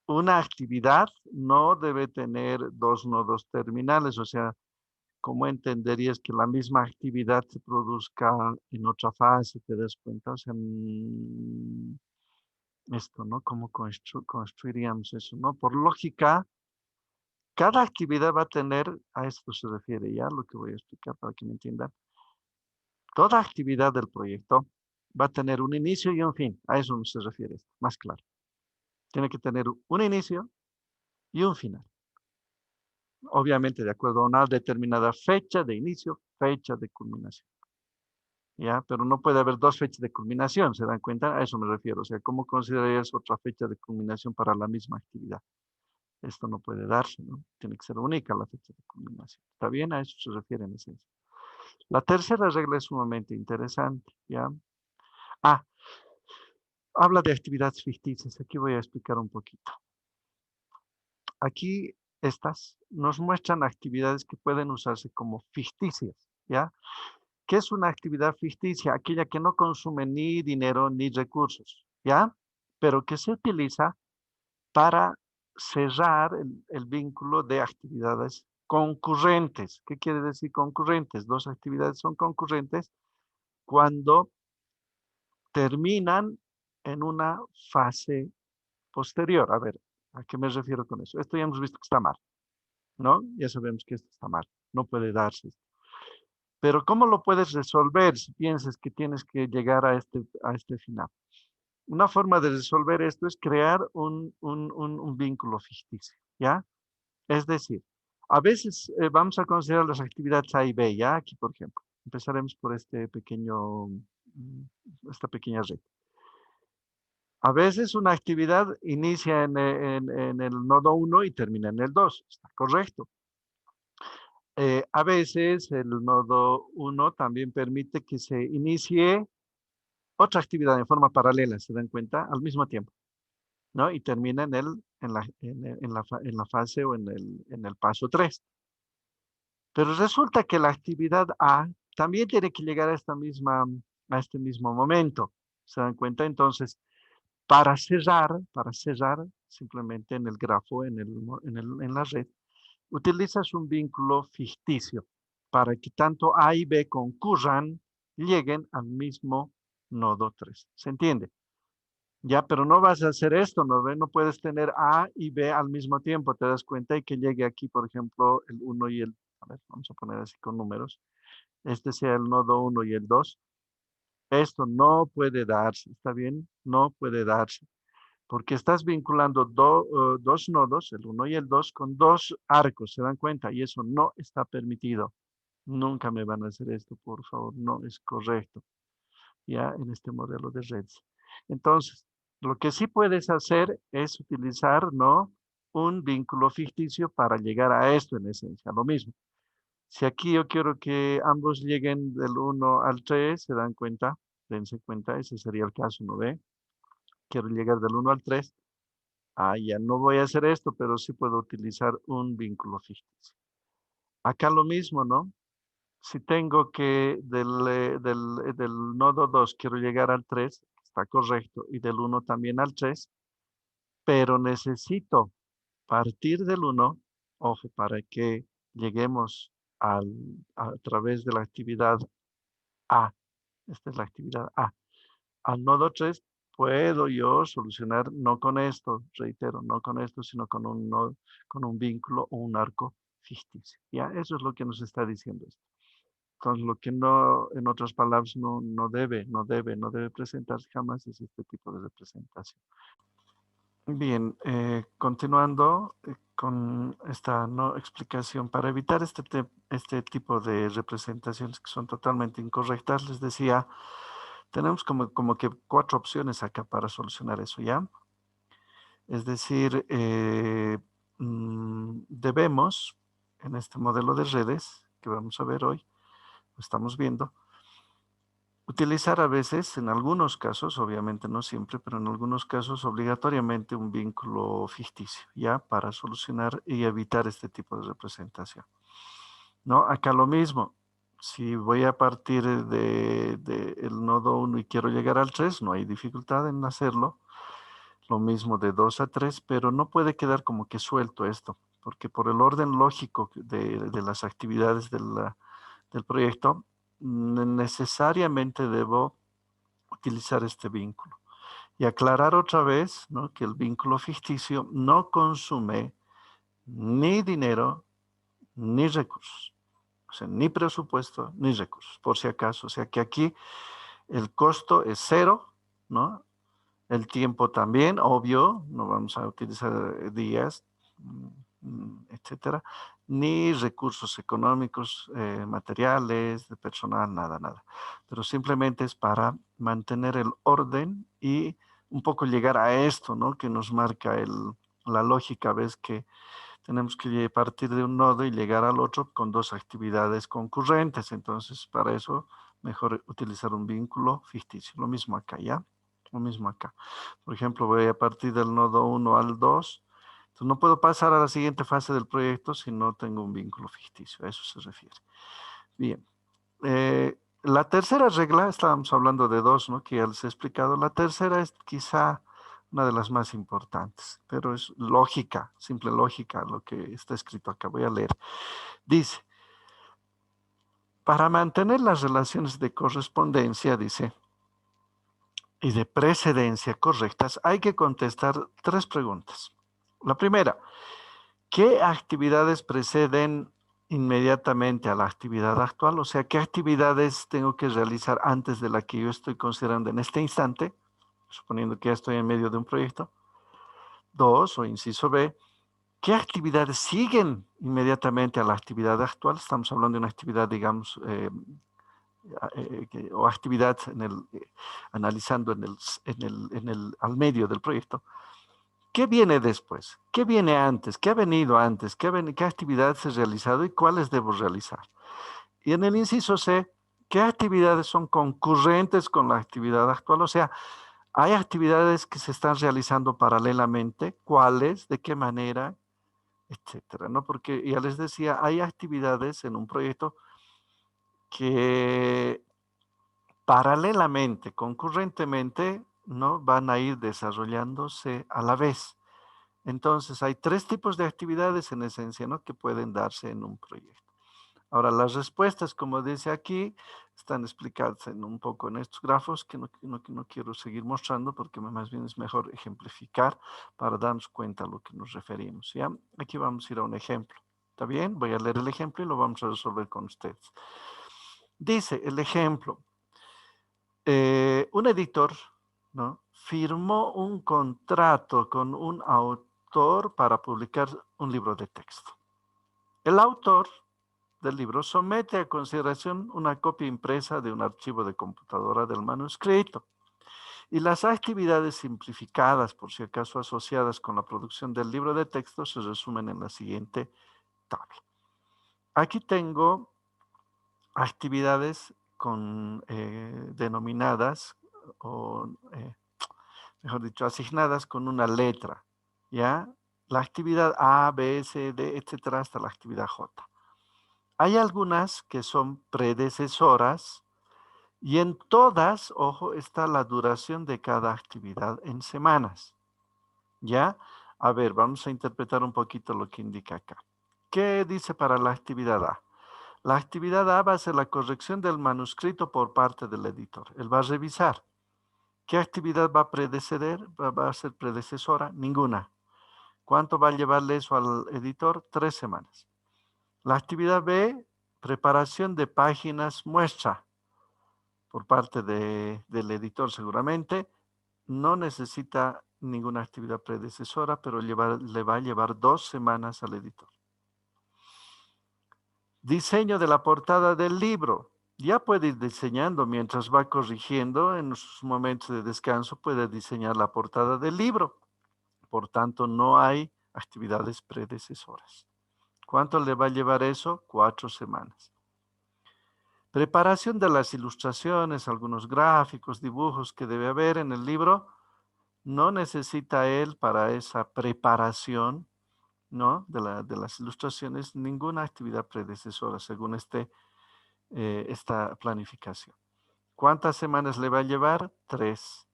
una actividad no debe tener dos nodos terminales, o sea, ¿cómo entenderías que la misma actividad se produzca en otra fase? ¿Te das cuenta? O sea, esto, ¿no? ¿Cómo construiríamos eso, no? Por lógica, cada actividad va a tener, a esto se refiere ya, lo que voy a explicar para que me entiendan. Toda actividad del proyecto va a tener un inicio y un fin. A eso se refiere esto, más claro. Tiene que tener un inicio y un final. Obviamente de acuerdo a una determinada fecha de inicio, fecha de culminación. ¿Ya? Pero no puede haber dos fechas de culminación, ¿se dan cuenta? A eso me refiero. O sea, ¿cómo considerarías otra fecha de culminación para la misma actividad? Esto no puede darse, ¿no? Tiene que ser única la fecha de culminación. ¿Está bien? A eso se refiere en esencia. La tercera regla es sumamente interesante, ¿ya? Ah, habla de actividades ficticias. Aquí voy a explicar un poquito. Aquí estas nos muestran actividades que pueden usarse como ficticias, ¿ya? ¿Qué es una actividad ficticia? Aquella que no consume ni dinero ni recursos, ¿ya? Pero que se utiliza para cerrar el vínculo de actividades concurrentes. ¿Qué quiere decir concurrentes? Dos actividades son concurrentes cuando terminan en una fase posterior. A ver, ¿a qué me refiero con eso? Esto ya hemos visto que está mal, ¿no? Ya sabemos que esto está mal, no puede darse. Pero ¿cómo lo puedes resolver si piensas que tienes que llegar a este final? Una forma de resolver esto es crear un vínculo ficticio, ¿ya? Es decir, a veces vamos a considerar las actividades A y B, ¿ya? Aquí, por ejemplo. Empezaremos por esta pequeña red. A veces una actividad inicia en el nodo 1 y termina en el 2. Está correcto. A veces el nodo 1 también permite que se inicie otra actividad en forma paralela, ¿se dan cuenta? Al mismo tiempo, ¿no? Y termina en la fase o en el paso 3. Pero resulta que la actividad A también tiene que llegar a este mismo momento, ¿se dan cuenta? Entonces, para cerrar, simplemente en el grafo, en la red, utilizas un vínculo ficticio para que tanto A y B concurran, lleguen al mismo nodo 3. ¿Se entiende? Ya, pero no vas a hacer esto, ¿no ve? No puedes tener A y B al mismo tiempo, te das cuenta, y que llegue aquí, por ejemplo, el uno y el, a ver, vamos a poner así con números, este sea el nodo 1 y el 2. Esto no puede darse, ¿está bien? No puede darse, porque estás vinculando dos nodos, el uno y el 2 con dos arcos, ¿se dan cuenta? Y eso no está permitido. Nunca me van a hacer esto, por favor, no es correcto, ya en este modelo de redes. Entonces, lo que sí puedes hacer es utilizar, ¿no? Un vínculo ficticio para llegar a esto en esencia, lo mismo. Si aquí yo quiero que ambos lleguen del uno al 3, ¿se dan cuenta? Dense cuenta, ese sería el caso, ¿no ve? Quiero llegar del uno al 3. Ah, ya no voy a hacer esto, pero sí puedo utilizar un vínculo ficticio. Acá lo mismo, ¿no? Si tengo que del nodo 2 quiero llegar al 3, está correcto, y del uno también al 3, pero necesito partir del uno, ojo, para que lleguemos a través de la actividad A. Esta es la actividad A. Al nodo 3 puedo yo solucionar no con esto, reitero, no con esto, sino con un nodo, con un vínculo o un arco ficticio. ¿Ya? Eso es lo que nos está diciendo esto. Entonces, lo que no, en otras palabras, no debe presentarse jamás es este tipo de representación. Bien, continuando con esta no explicación, para evitar este tipo de representaciones que son totalmente incorrectas, les decía, tenemos como que 4 opciones acá para solucionar eso, ¿ya? Es decir, debemos, en este modelo de redes que vamos a ver hoy, lo estamos viendo, utilizar a veces, en algunos casos, obviamente no siempre, pero en algunos casos obligatoriamente un vínculo ficticio, ¿ya? Para solucionar y evitar este tipo de representación. ¿No? Acá lo mismo. Si voy a partir de el nodo 1 y quiero llegar al 3, no hay dificultad en hacerlo. Lo mismo de 2 a 3, pero no puede quedar como que suelto esto, porque por el orden lógico de las actividades del proyecto, necesariamente debo utilizar este vínculo. Y aclarar otra vez, ¿no? Que el vínculo ficticio no consume ni dinero ni recursos. O sea, ni presupuesto ni recursos, por si acaso. O sea que aquí el costo es cero, ¿no? El tiempo también, obvio, no vamos a utilizar días, etcétera, ni recursos económicos, materiales, de personal, nada, nada. Pero simplemente es para mantener el orden y un poco llegar a esto, ¿no? Que nos marca la lógica, ves que tenemos que partir de un nodo y llegar al otro con dos actividades concurrentes. Entonces, para eso, mejor utilizar un vínculo ficticio. Lo mismo acá, ¿ya? Lo mismo acá. Por ejemplo, voy a partir del nodo 1 al 2. Entonces, no puedo pasar a la siguiente fase del proyecto si no tengo un vínculo ficticio. A eso se refiere. Bien. La tercera regla, estábamos hablando de dos, ¿no? Que ya les he explicado. La tercera es quizá una de las más importantes, pero es lógica, simple lógica, lo que está escrito acá. Voy a leer. Dice, para mantener las relaciones de correspondencia, dice, y de precedencia correctas, hay que contestar 3 preguntas. La primera, ¿qué actividades preceden inmediatamente a la actividad actual? O sea, ¿qué actividades tengo que realizar antes de la que yo estoy considerando en este instante? Suponiendo que ya estoy en medio de un proyecto. 2, o inciso B, ¿qué actividades siguen inmediatamente a la actividad actual? Estamos hablando de una actividad, digamos, o actividad analizando al medio del proyecto. ¿Qué viene después? ¿Qué viene antes? ¿Qué ha venido antes? ¿Qué actividades he realizado y cuáles debo realizar? Y en el inciso C, ¿qué actividades son concurrentes con la actividad actual? O sea, hay actividades que se están realizando paralelamente, ¿cuáles? ¿De qué manera? Etcétera, ¿no? Porque ya les decía, hay actividades en un proyecto que paralelamente, concurrentemente, ¿no? Van a ir desarrollándose a la vez. Entonces, hay 3 tipos de actividades en esencia, ¿no? Que pueden darse en un proyecto. Ahora, las respuestas, como dice aquí, están explicadas en un poco en estos grafos que no quiero seguir mostrando porque más bien es mejor ejemplificar para darnos cuenta a lo que nos referimos, ¿ya? Aquí vamos a ir a un ejemplo, ¿está bien? Voy a leer el ejemplo y lo vamos a resolver con ustedes. Dice el ejemplo, un editor, ¿no?, firmó un contrato con un autor para publicar un libro de texto. El autor del libro somete a consideración una copia impresa de un archivo de computadora del manuscrito y las actividades simplificadas, por si acaso asociadas con la producción del libro de texto, se resumen en la siguiente tabla. Aquí tengo actividades denominadas o, mejor dicho, asignadas con una letra, ¿ya? La actividad A, B, C, D, etcétera, hasta la actividad J. Hay algunas que son predecesoras y en todas, ojo, está la duración de cada actividad en semanas, ¿ya? A ver, vamos a interpretar un poquito lo que indica acá. ¿Qué dice para la actividad A? La actividad A va a ser la corrección del manuscrito por parte del editor. Él va a revisar. ¿Qué actividad va a predeceder? ¿Va a ser predecesora? Ninguna. ¿Cuánto va a llevarle eso al editor? 3 semanas. La actividad B, preparación de páginas muestra por parte del editor seguramente. No necesita ninguna actividad predecesora, pero le va a llevar 2 semanas al editor. Diseño de la portada del libro. Ya puede ir diseñando mientras va corrigiendo. En sus momentos de descanso puede diseñar la portada del libro. Por tanto, no hay actividades predecesoras. ¿Cuánto le va a llevar eso? 4 semanas. Preparación de las ilustraciones, algunos gráficos, dibujos que debe haber en el libro. No necesita él para esa preparación, ¿no?, de las ilustraciones ninguna actividad predecesora según esta planificación. ¿Cuántas semanas le va a llevar? 3.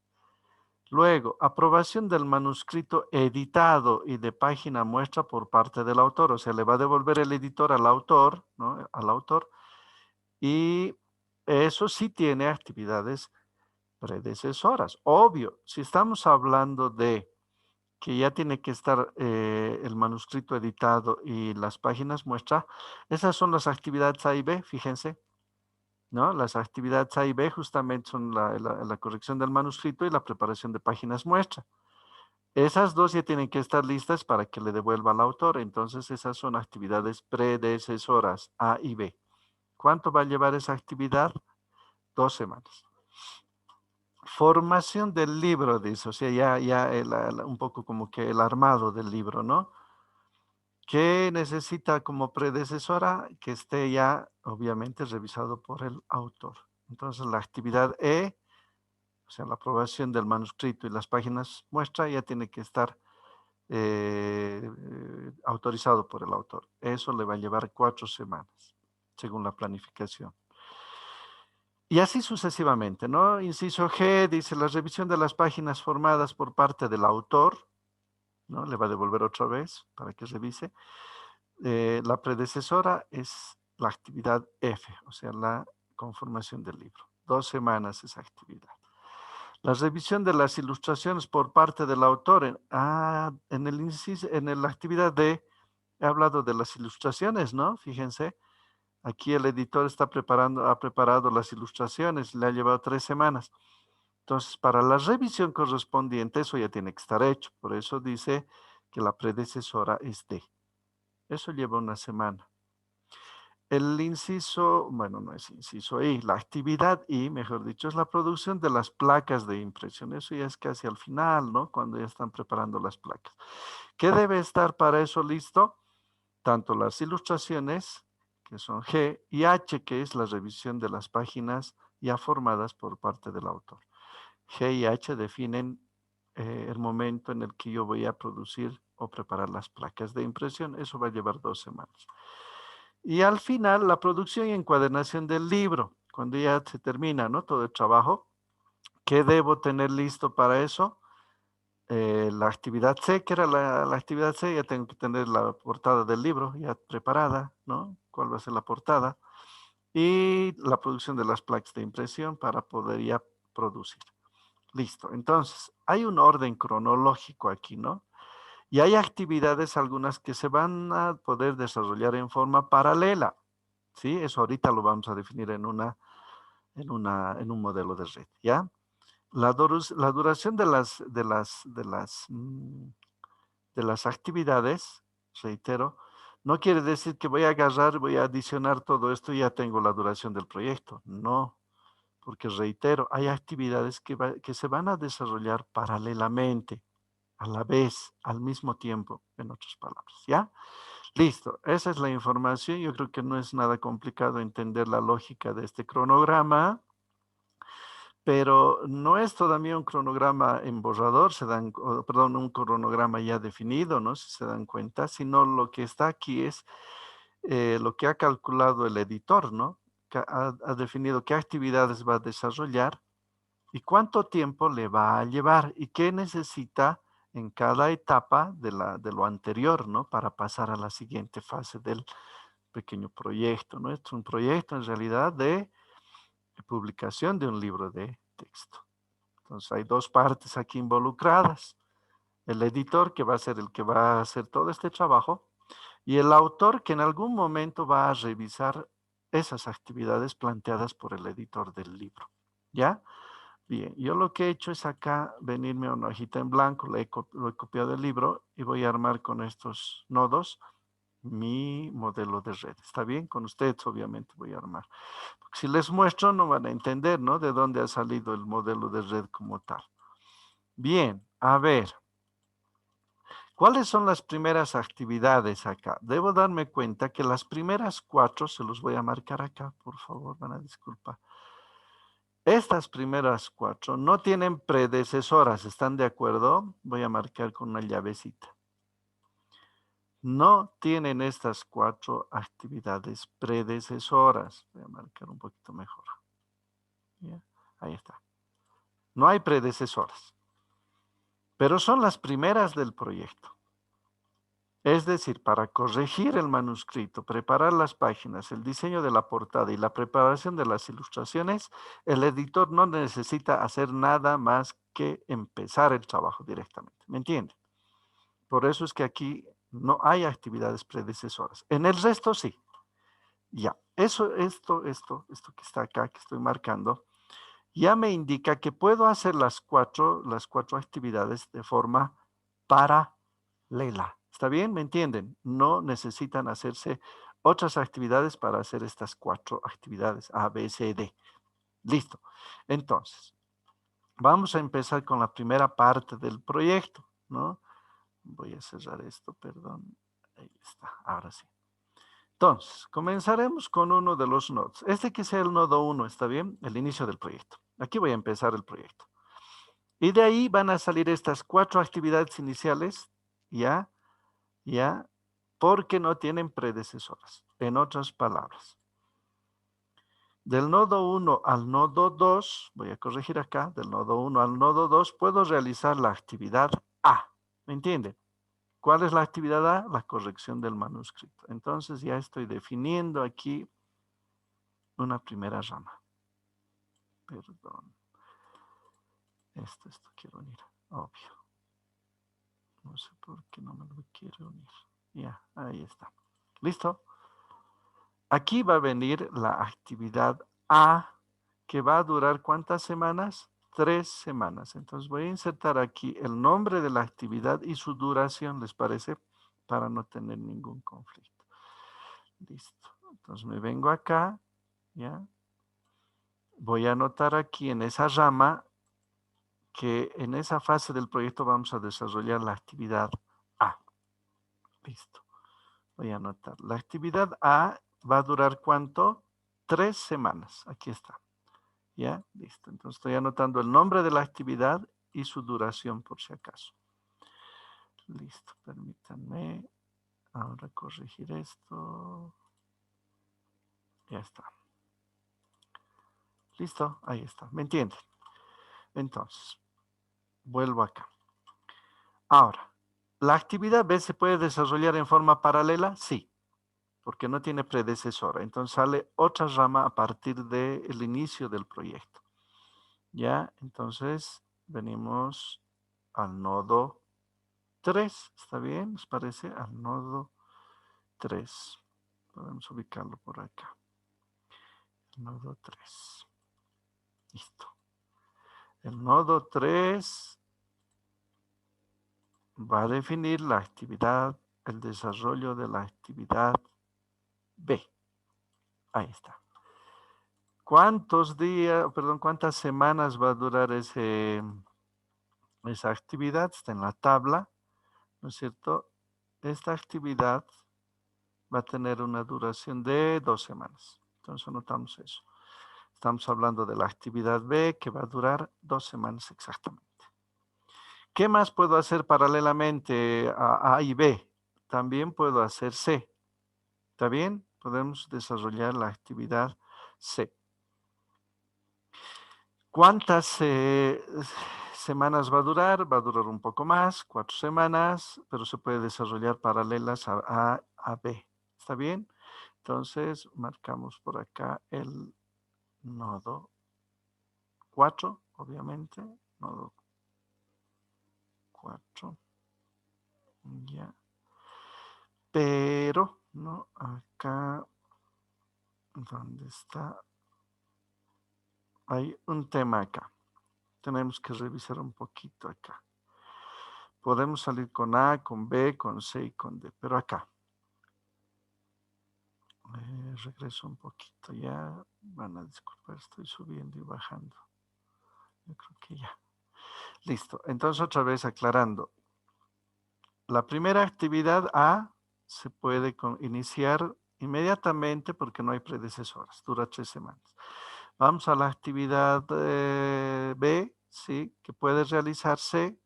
Luego, aprobación del manuscrito editado y de página muestra por parte del autor. O sea, le va a devolver el editor al autor, ¿no?, al autor, y eso sí tiene actividades predecesoras. Obvio, si estamos hablando de que ya tiene que estar el manuscrito editado y las páginas muestra, esas son las actividades A y B, fíjense, ¿no? Las actividades A y B justamente son la corrección del manuscrito y la preparación de páginas muestra. Esas dos ya tienen que estar listas para que le devuelva al autor, entonces esas son actividades predecesoras, A y B. ¿Cuánto va a llevar esa actividad? 2 semanas. Formación del libro, dice, o sea, ya un poco como que el armado del libro, ¿no? ¿Qué necesita como predecesora? Que esté ya, obviamente, revisado por el autor. Entonces, la actividad E, o sea, la aprobación del manuscrito y las páginas muestra, ya tiene que estar autorizado por el autor. Eso le va a llevar 4 semanas, según la planificación. Y así sucesivamente, ¿no? Inciso G dice la revisión de las páginas formadas por parte del autor, ¿no? Le va a devolver otra vez para que revise. La predecesora es la actividad F, o sea, la conformación del libro. 2 semanas esa actividad. La revisión de las ilustraciones por parte del autor. En la actividad D he hablado de las ilustraciones, ¿no? Fíjense, aquí el editor ha preparado las ilustraciones, le ha llevado 3 semanas. Entonces, para la revisión correspondiente, eso ya tiene que estar hecho. Por eso dice que la predecesora es D. Eso lleva 1 semana. El inciso, bueno, no es inciso I, la actividad I, mejor dicho, es la producción de las placas de impresión. Eso ya es casi al final, ¿no? Cuando ya están preparando las placas. ¿Qué debe estar para eso listo? Tanto las ilustraciones, que son G, y H, que es la revisión de las páginas ya formadas por parte del autor. G y H definen el momento en el que yo voy a producir o preparar las placas de impresión. Eso va a llevar 2 semanas. Y al final, la producción y encuadernación del libro, cuando ya se termina, ¿no?, todo el trabajo. ¿Qué debo tener listo para eso? la actividad C, que era la actividad C, ya tengo que tener la portada del libro ya preparada, ¿no? ¿Cuál va a ser la portada? Y la producción de las placas de impresión para poder ya producir. Listo. Entonces, hay un orden cronológico aquí, ¿no? Y hay actividades, algunas que se van a poder desarrollar en forma paralela, ¿sí? Eso ahorita lo vamos a definir en un modelo de red, ¿ya? La duración de las actividades, reitero, no quiere decir que voy a agarrar, voy a adicionar todo esto y ya tengo la duración del proyecto. No, porque reitero, hay actividades que se van a desarrollar paralelamente, a la vez, al mismo tiempo, en otras palabras, ¿ya? Listo, esa es la información. Yo creo que no es nada complicado entender la lógica de este cronograma, pero no es todavía un cronograma en borrador, perdón, un cronograma ya definido, ¿no? Si se dan cuenta, sino lo que está aquí es lo que ha calculado el editor, ¿no? Que ha definido qué actividades va a desarrollar y cuánto tiempo le va a llevar y qué necesita en cada etapa de lo anterior, ¿no? Para pasar a la siguiente fase del pequeño proyecto, ¿no? Es un proyecto en realidad de publicación de un libro de texto. Entonces hay dos partes aquí involucradas. El editor, que va a ser el que va a hacer todo este trabajo, y el autor, que en algún momento va a revisar esas actividades planteadas por el editor del libro. ¿Ya? Bien, yo lo que he hecho es acá venirme a una hojita en blanco, lo he copiado del libro y voy a armar con estos nodos mi modelo de red. ¿Está bien? Con ustedes obviamente voy a armar. Porque si les muestro no van a entender, ¿no? De dónde ha salido el modelo de red como tal. Bien, a ver. ¿Cuáles son las primeras actividades acá? Debo darme cuenta que las primeras 4, se los voy a marcar acá, por favor, van a disculpar. Estas primeras 4 no tienen predecesoras, ¿están de acuerdo? Voy a marcar con una llavecita. No tienen estas 4 actividades predecesoras. Voy a marcar un poquito mejor. ¿Ya? Ahí está. No hay predecesoras, pero son las primeras del proyecto. Es decir, para corregir el manuscrito, preparar las páginas, el diseño de la portada y la preparación de las ilustraciones, el editor no necesita hacer nada más que empezar el trabajo directamente. ¿Me entienden? Por eso es que aquí no hay actividades predecesoras. En el resto sí. Ya, esto que está acá, que estoy marcando, ya me indica que puedo hacer las cuatro actividades de forma paralela. ¿Está bien? ¿Me entienden? No necesitan hacerse otras actividades para hacer estas 4 actividades, A, B, C, D. Listo. Entonces, vamos a empezar con la primera parte del proyecto, ¿no? Voy a cerrar esto, perdón. Ahí está, ahora sí. Entonces, comenzaremos con uno de los nodos. Este que sea el nodo 1, ¿está bien? El inicio del proyecto. Aquí voy a empezar el proyecto. Y de ahí van a salir estas 4 actividades iniciales, ¿ya? ¿Ya? Porque no tienen predecesoras. En otras palabras, del nodo 1 al nodo 2, voy a corregir acá, del nodo 1 al nodo 2, puedo realizar la actividad A. ¿Me entienden? ¿Cuál es la actividad A? La corrección del manuscrito. Entonces ya estoy definiendo aquí una primera rama. Perdón. Esto quiero unir. Obvio. No sé por qué no me lo quiere unir. Ya, ahí está. ¿Listo? Aquí va a venir la actividad A, que va a durar ¿cuántas semanas? 3 semanas. Entonces voy a insertar aquí el nombre de la actividad y su duración, ¿les parece? Para no tener ningún conflicto. Listo. Entonces me vengo acá, ¿ya? Voy a anotar aquí en esa rama que en esa fase del proyecto vamos a desarrollar la actividad A. Listo. Voy a anotar. La actividad A va a durar ¿cuánto? 3 semanas. Aquí está. ¿Ya? Listo. Entonces estoy anotando el nombre de la actividad y su duración por si acaso. Listo. Permítanme ahora corregir esto. Ya está. Listo. Ahí está. ¿Me entienden? Entonces, vuelvo acá. Ahora, ¿la actividad B se puede desarrollar en forma paralela? Sí, porque no tiene predecesora. Entonces sale otra rama a partir del inicio del proyecto. ¿Ya? Entonces venimos al nodo 3. ¿Está bien? ¿Les parece? Al nodo 3. Podemos ubicarlo por acá. El nodo 3. Listo. El nodo 3 va a definir la actividad, el desarrollo de la actividad B. Ahí está. ¿Cuántos días, perdón, cuántas semanas va a durar esa actividad? Está en la tabla, ¿no es cierto? Esta actividad va a tener una duración de 2 semanas. Entonces anotamos eso. Estamos hablando de la actividad B que va a durar 2 semanas exactamente. ¿Qué más puedo hacer paralelamente a A y B? También puedo hacer C. ¿Está bien? Podemos desarrollar la actividad C. ¿Cuántas semanas va a durar? Va a durar un poco más, 4 semanas, pero se puede desarrollar paralelas a B. ¿Está bien? Entonces marcamos por acá el nodo 4, obviamente. Nodo 4. Ya. Pero, no, acá, ¿dónde está? Hay un tema acá. Tenemos que revisar un poquito acá. Podemos salir con A, con B, con C y con D, pero acá. Regreso un poquito ya. Van a disculpar, estoy subiendo y bajando. Yo creo que ya. Listo. Entonces, otra vez aclarando. La primera actividad A se puede iniciar inmediatamente porque no hay predecesoras. Dura 3 semanas. Vamos a la actividad B, ¿sí? Que puede realizarse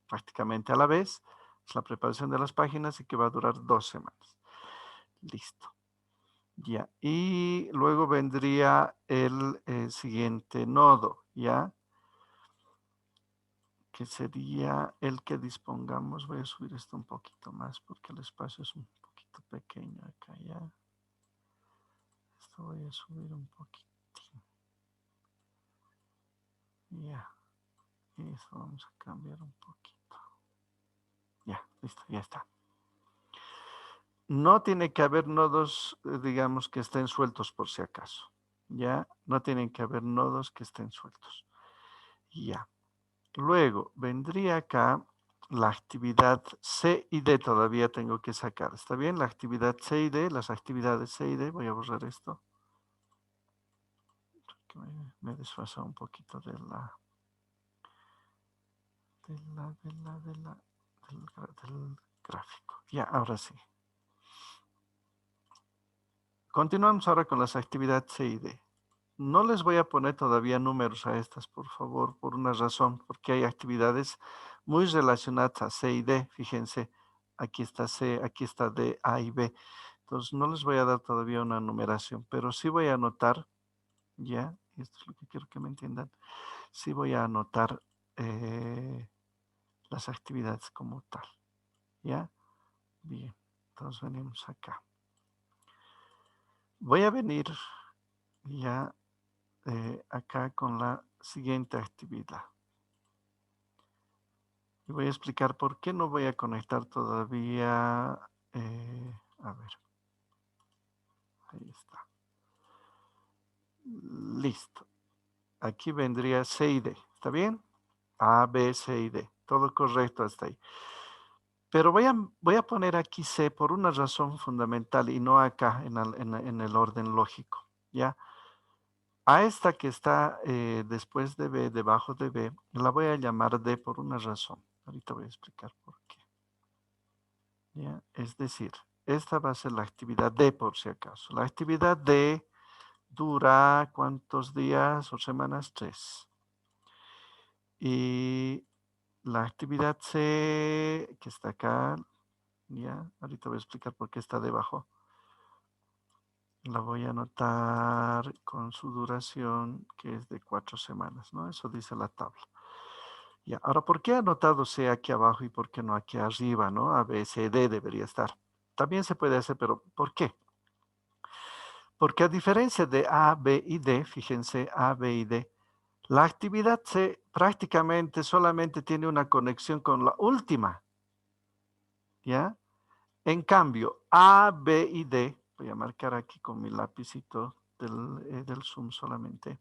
prácticamente a la vez. Es la preparación de las páginas y que va a durar 2 semanas. Listo. Ya. Y luego vendría el siguiente nodo, ¿ya? Que sería el que dispongamos. Voy a subir esto un poquito más porque el espacio es un poquito pequeño acá, ¿ya? Esto voy a subir un poquito. Ya. Y esto vamos a cambiar un poquito. Ya, listo, ya está. No tiene que haber nodos, digamos, que estén sueltos por si acaso. Ya, no tienen que haber nodos que estén sueltos. Ya. Luego vendría acá la actividad C y D, todavía tengo que sacar. ¿Está bien? La actividad C y D, las actividades C y D, voy a borrar esto. Que me desfasa un poquito del gráfico. Ya, ahora sí. Continuamos ahora con las actividades C y D. No les voy a poner todavía números a estas, por favor, por una razón, porque hay actividades muy relacionadas a C y D. Fíjense, aquí está C, aquí está D, A y B. Entonces, no les voy a dar todavía una numeración, pero sí voy a anotar, ya, y esto es lo que quiero que me entiendan, sí voy a anotar las actividades como tal, ¿ya? Bien, entonces venimos acá. Voy a venir ya acá con la siguiente actividad. Y voy a explicar por qué no voy a conectar todavía. A ver, ahí está. Listo. Aquí vendría C y D. ¿Está bien? A, B, C y D. Todo correcto hasta ahí. Pero voy a poner aquí C por una razón fundamental y no acá en el orden lógico. ¿Ya? A esta que está después de B, debajo de B, la voy a llamar D por una razón. Ahorita voy a explicar por qué. ¿Ya? Es decir, esta va a ser la actividad D por si acaso. La actividad D dura ¿cuántos días o semanas? 3. Y la actividad C, que está acá, ya, ahorita voy a explicar por qué está debajo. La voy a anotar con su duración, que es de 4 semanas, ¿no? Eso dice la tabla. Ya, ahora, ¿por qué he anotado C aquí abajo y por qué no aquí arriba, no? A, B, C, D debería estar. También se puede hacer, pero ¿por qué? Porque a diferencia de A, B y D, fíjense, A, B y D, la actividad C prácticamente solamente tiene una conexión con la última, ¿ya? En cambio, A, B y D, voy a marcar aquí con mi lapicito del Zoom solamente,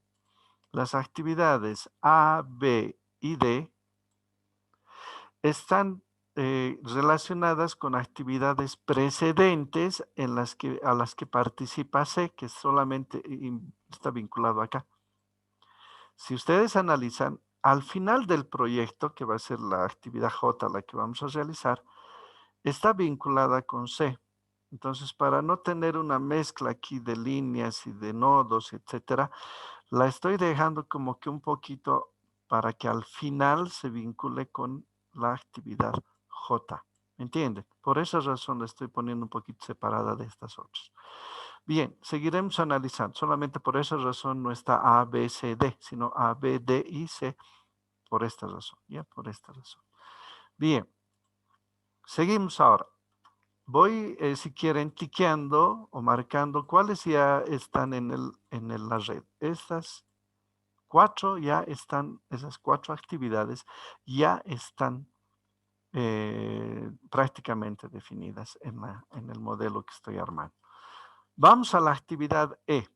las actividades A, B y D están relacionadas con actividades precedentes a las que participa C, que solamente está vinculado acá. Si ustedes analizan, al final del proyecto, que va a ser la actividad J, la que vamos a realizar, está vinculada con C. Entonces, para no tener una mezcla aquí de líneas y de nodos, etcétera, la estoy dejando como que un poquito para que al final se vincule con la actividad J. ¿Me entienden? Por esa razón la estoy poniendo un poquito separada de estas otras. Bien, seguiremos analizando. Solamente por esa razón no está A, B, C, D, sino A, B, D y C por esta razón. ¿Ya? Por esta razón. Bien, seguimos ahora. Voy, si quieren, tiqueando o marcando cuáles ya están en la red. Estas cuatro ya están, esas cuatro actividades ya están prácticamente definidas en el modelo que estoy armando. Vamos a la actividad E.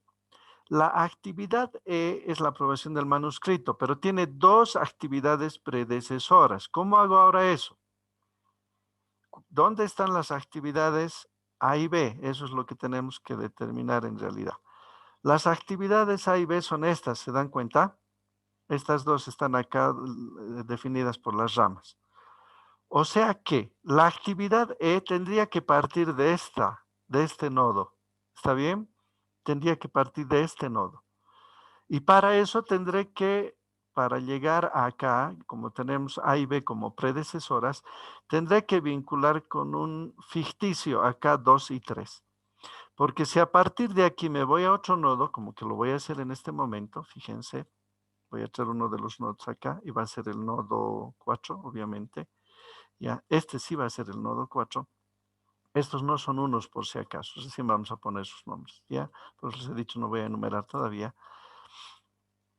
La actividad E es la aprobación del manuscrito, pero tiene dos actividades predecesoras. ¿Cómo hago ahora eso? ¿Dónde están las actividades A y B? Eso es lo que tenemos que determinar en realidad. Las actividades A y B son estas, ¿se dan cuenta? Estas dos están acá definidas por las ramas. O sea que la actividad E tendría que partir de este nodo. ¿Está bien? Tendría que partir de este nodo. Y para eso tendré que, para llegar acá, como tenemos A y B como predecesoras, tendré que vincular con un ficticio acá 2 y 3. Porque si a partir de aquí me voy a otro nodo, como que lo voy a hacer en este momento, fíjense, voy a echar uno de los nodos acá y va a ser el nodo 4, obviamente. Ya, este sí va a ser el nodo 4. Estos no son unos por si acaso, recién vamos a poner sus nombres, ¿ya? Pues les he dicho, no voy a enumerar todavía.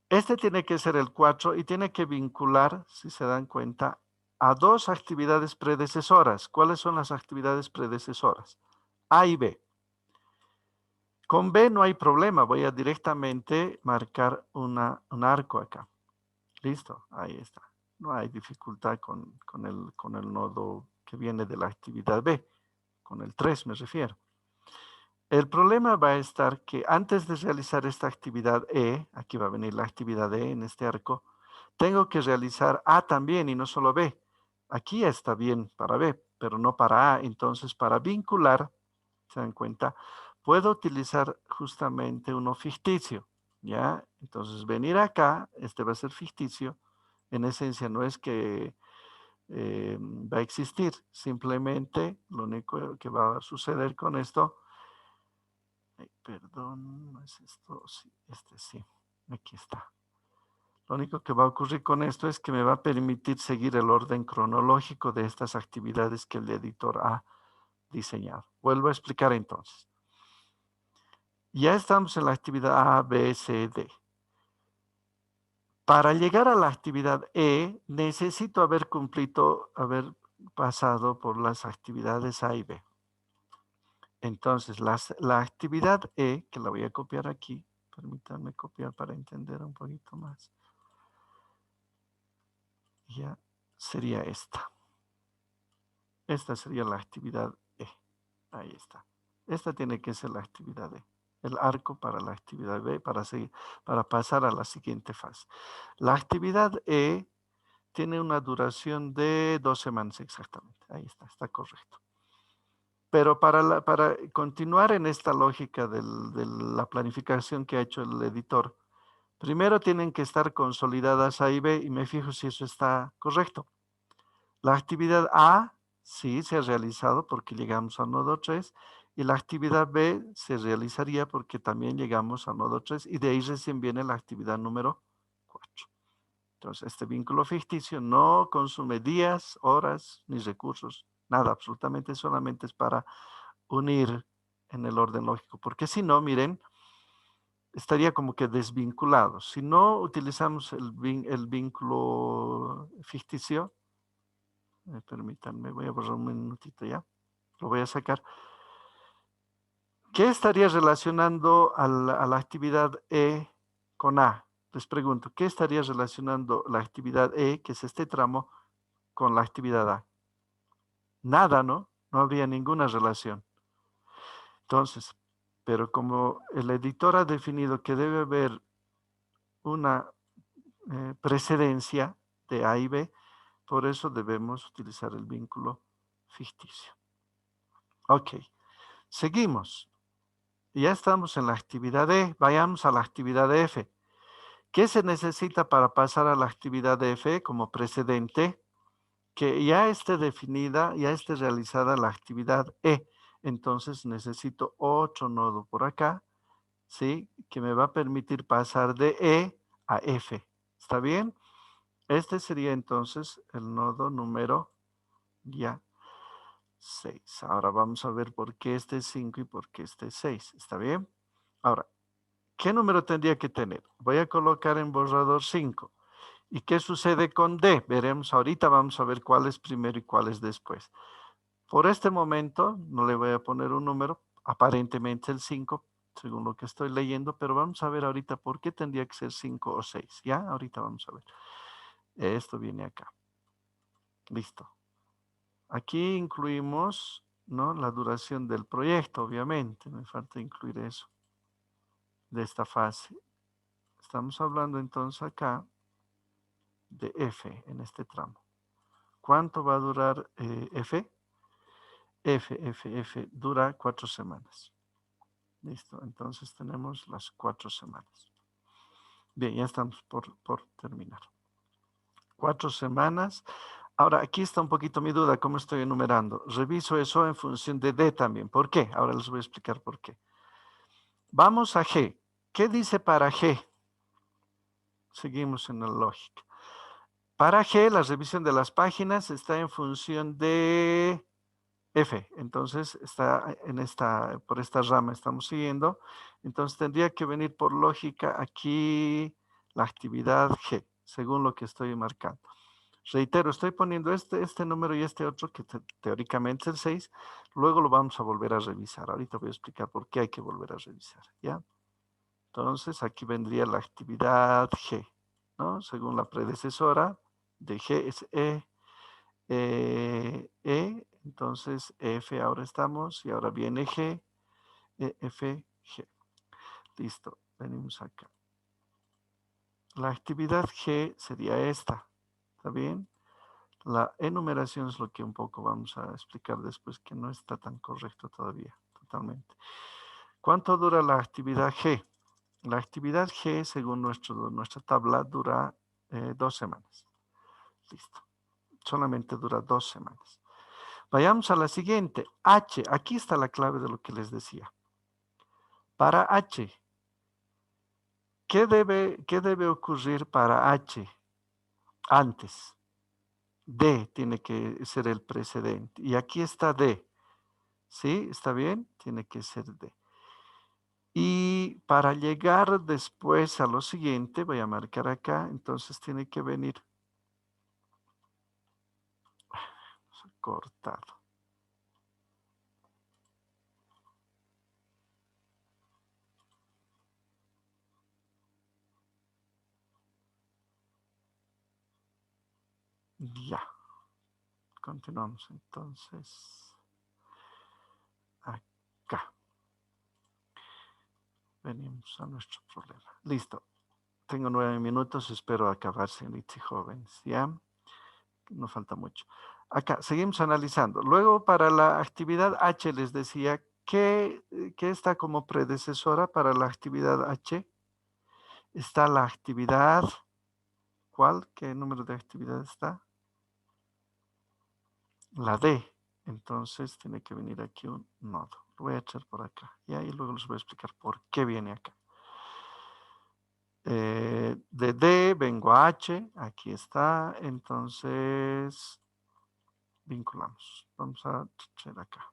Este tiene que ser el 4 y tiene que vincular, si se dan cuenta, a dos actividades predecesoras. ¿Cuáles son las actividades predecesoras? A y B. Con B no hay problema, voy a directamente marcar un arco acá. Listo, ahí está. No hay dificultad con el nodo que viene de la actividad B, con el 3 me refiero. El problema va a estar que antes de realizar esta actividad E, aquí va a venir la actividad E en este arco, tengo que realizar A también y no solo B. Aquí está bien para B, pero no para A. Entonces, para vincular, ¿se dan cuenta? Puedo utilizar justamente uno ficticio, ¿ya? Entonces, venir acá, este va a ser ficticio. En esencia, no es que va a existir, simplemente lo único que va a suceder con esto, perdón, ¿no es esto? Sí, este sí, aquí está. Lo único que va a ocurrir con esto es que me va a permitir seguir el orden cronológico de estas actividades que el editor ha diseñado. Vuelvo a explicar entonces. Ya estamos en la actividad A, B, C, D. Para llegar a la actividad E, necesito haber pasado por las actividades A y B. Entonces, la actividad E, que la voy a copiar aquí, permítanme copiar para entender un poquito más. Ya sería esta. Esta sería la actividad E. Ahí está. Esta tiene que ser la actividad E. El arco para la actividad B para pasar a la siguiente fase. La actividad E tiene una duración de 2 semanas exactamente. Ahí está correcto. Pero para continuar en esta lógica de la planificación que ha hecho el editor, primero tienen que estar consolidadas A y B y me fijo si eso está correcto. La actividad A sí se ha realizado porque llegamos al nodo 3 y la actividad B se realizaría porque también llegamos al nodo 3 y de ahí recién viene la actividad número 4. Entonces, este vínculo ficticio no consume días, horas, ni recursos, nada, absolutamente solamente es para unir en el orden lógico, porque si no, miren, estaría como que desvinculado. Si no utilizamos el vínculo ficticio, permítanme, voy a borrar un minutito ya, lo voy a sacar. ¿Qué estaría relacionando a la actividad E con A? Les pregunto, ¿qué estaría relacionando la actividad E, que es este tramo, con la actividad A? Nada, ¿no? No habría ninguna relación. Entonces, pero como el editor ha definido que debe haber una precedencia de A y B, por eso debemos utilizar el vínculo ficticio. Ok, seguimos. Ya estamos en la actividad E, vayamos a la actividad F. ¿Qué se necesita para pasar a la actividad F como precedente? Que ya esté definida, ya esté realizada la actividad E. Entonces necesito otro nodo por acá, ¿sí? Que me va a permitir pasar de E a F. ¿Está bien? Este sería entonces el nodo número ya 6. Ahora vamos a ver por qué este es 5 y por qué este es 6. ¿Está bien? Ahora, ¿qué número tendría que tener? Voy a colocar en borrador 5. ¿Y qué sucede con D? Veremos ahorita, vamos a ver cuál es primero y cuál es después. Por este momento, no le voy a poner un número, aparentemente el 5, según lo que estoy leyendo, pero vamos a ver ahorita por qué tendría que ser 5 o 6. ¿Ya? Ahorita vamos a ver. Esto viene acá. Listo. Aquí incluimos, ¿no?, la duración del proyecto, obviamente. Me falta incluir eso de esta fase. Estamos hablando entonces acá de F en este tramo. ¿Cuánto va a durar F? F dura 4 semanas. Listo, entonces tenemos las 4 semanas. Bien, ya estamos por terminar. 4 semanas. Ahora, aquí está un poquito mi duda, ¿cómo estoy enumerando? Reviso eso en función de D también. ¿Por qué? Ahora les voy a explicar por qué. Vamos a G. ¿Qué dice para G? Seguimos en la lógica. Para G, la revisión de las páginas está en función de F. Entonces, está por esta rama estamos siguiendo. Entonces, tendría que venir por lógica aquí la actividad G, según lo que estoy marcando. Reitero, estoy poniendo este número y este otro, que teóricamente es el 6. Luego lo vamos a volver a revisar. Ahorita voy a explicar por qué hay que volver a revisar, ¿ya? Entonces, aquí vendría la actividad G, ¿no? Según la predecesora de G es entonces F ahora estamos y ahora viene G, F, G. Listo, venimos acá. La actividad G sería esta, ¿está bien? La enumeración es lo que un poco vamos a explicar después, que no está tan correcto todavía, totalmente. ¿Cuánto dura la actividad G? La actividad G, según nuestra tabla, dura 2 semanas. Listo. Solamente dura 2 semanas. Vayamos a la siguiente. H. Aquí está la clave de lo que les decía. Para H, ¿qué debe ocurrir para H antes? D tiene que ser el precedente. Y aquí está D. ¿Sí? ¿Está bien? Tiene que ser D. Y para llegar después a lo siguiente, voy a marcar acá, entonces tiene que venir cortado. Ya. Continuamos entonces acá. Venimos a nuestro problema. Listo. Tengo 9 minutos, espero acabar, señoritas y jóvenes, ¿ya? No falta mucho. Acá, seguimos analizando. Luego, para la actividad H, les decía, ¿qué está como predecesora para la actividad H? Está la actividad, ¿cuál? ¿Qué número de actividad está? La D. Entonces, tiene que venir aquí un nodo. Lo voy a echar por acá, ¿ya? Y luego les voy a explicar por qué viene acá. De D vengo a H, aquí está, entonces vinculamos. Vamos a hacer acá.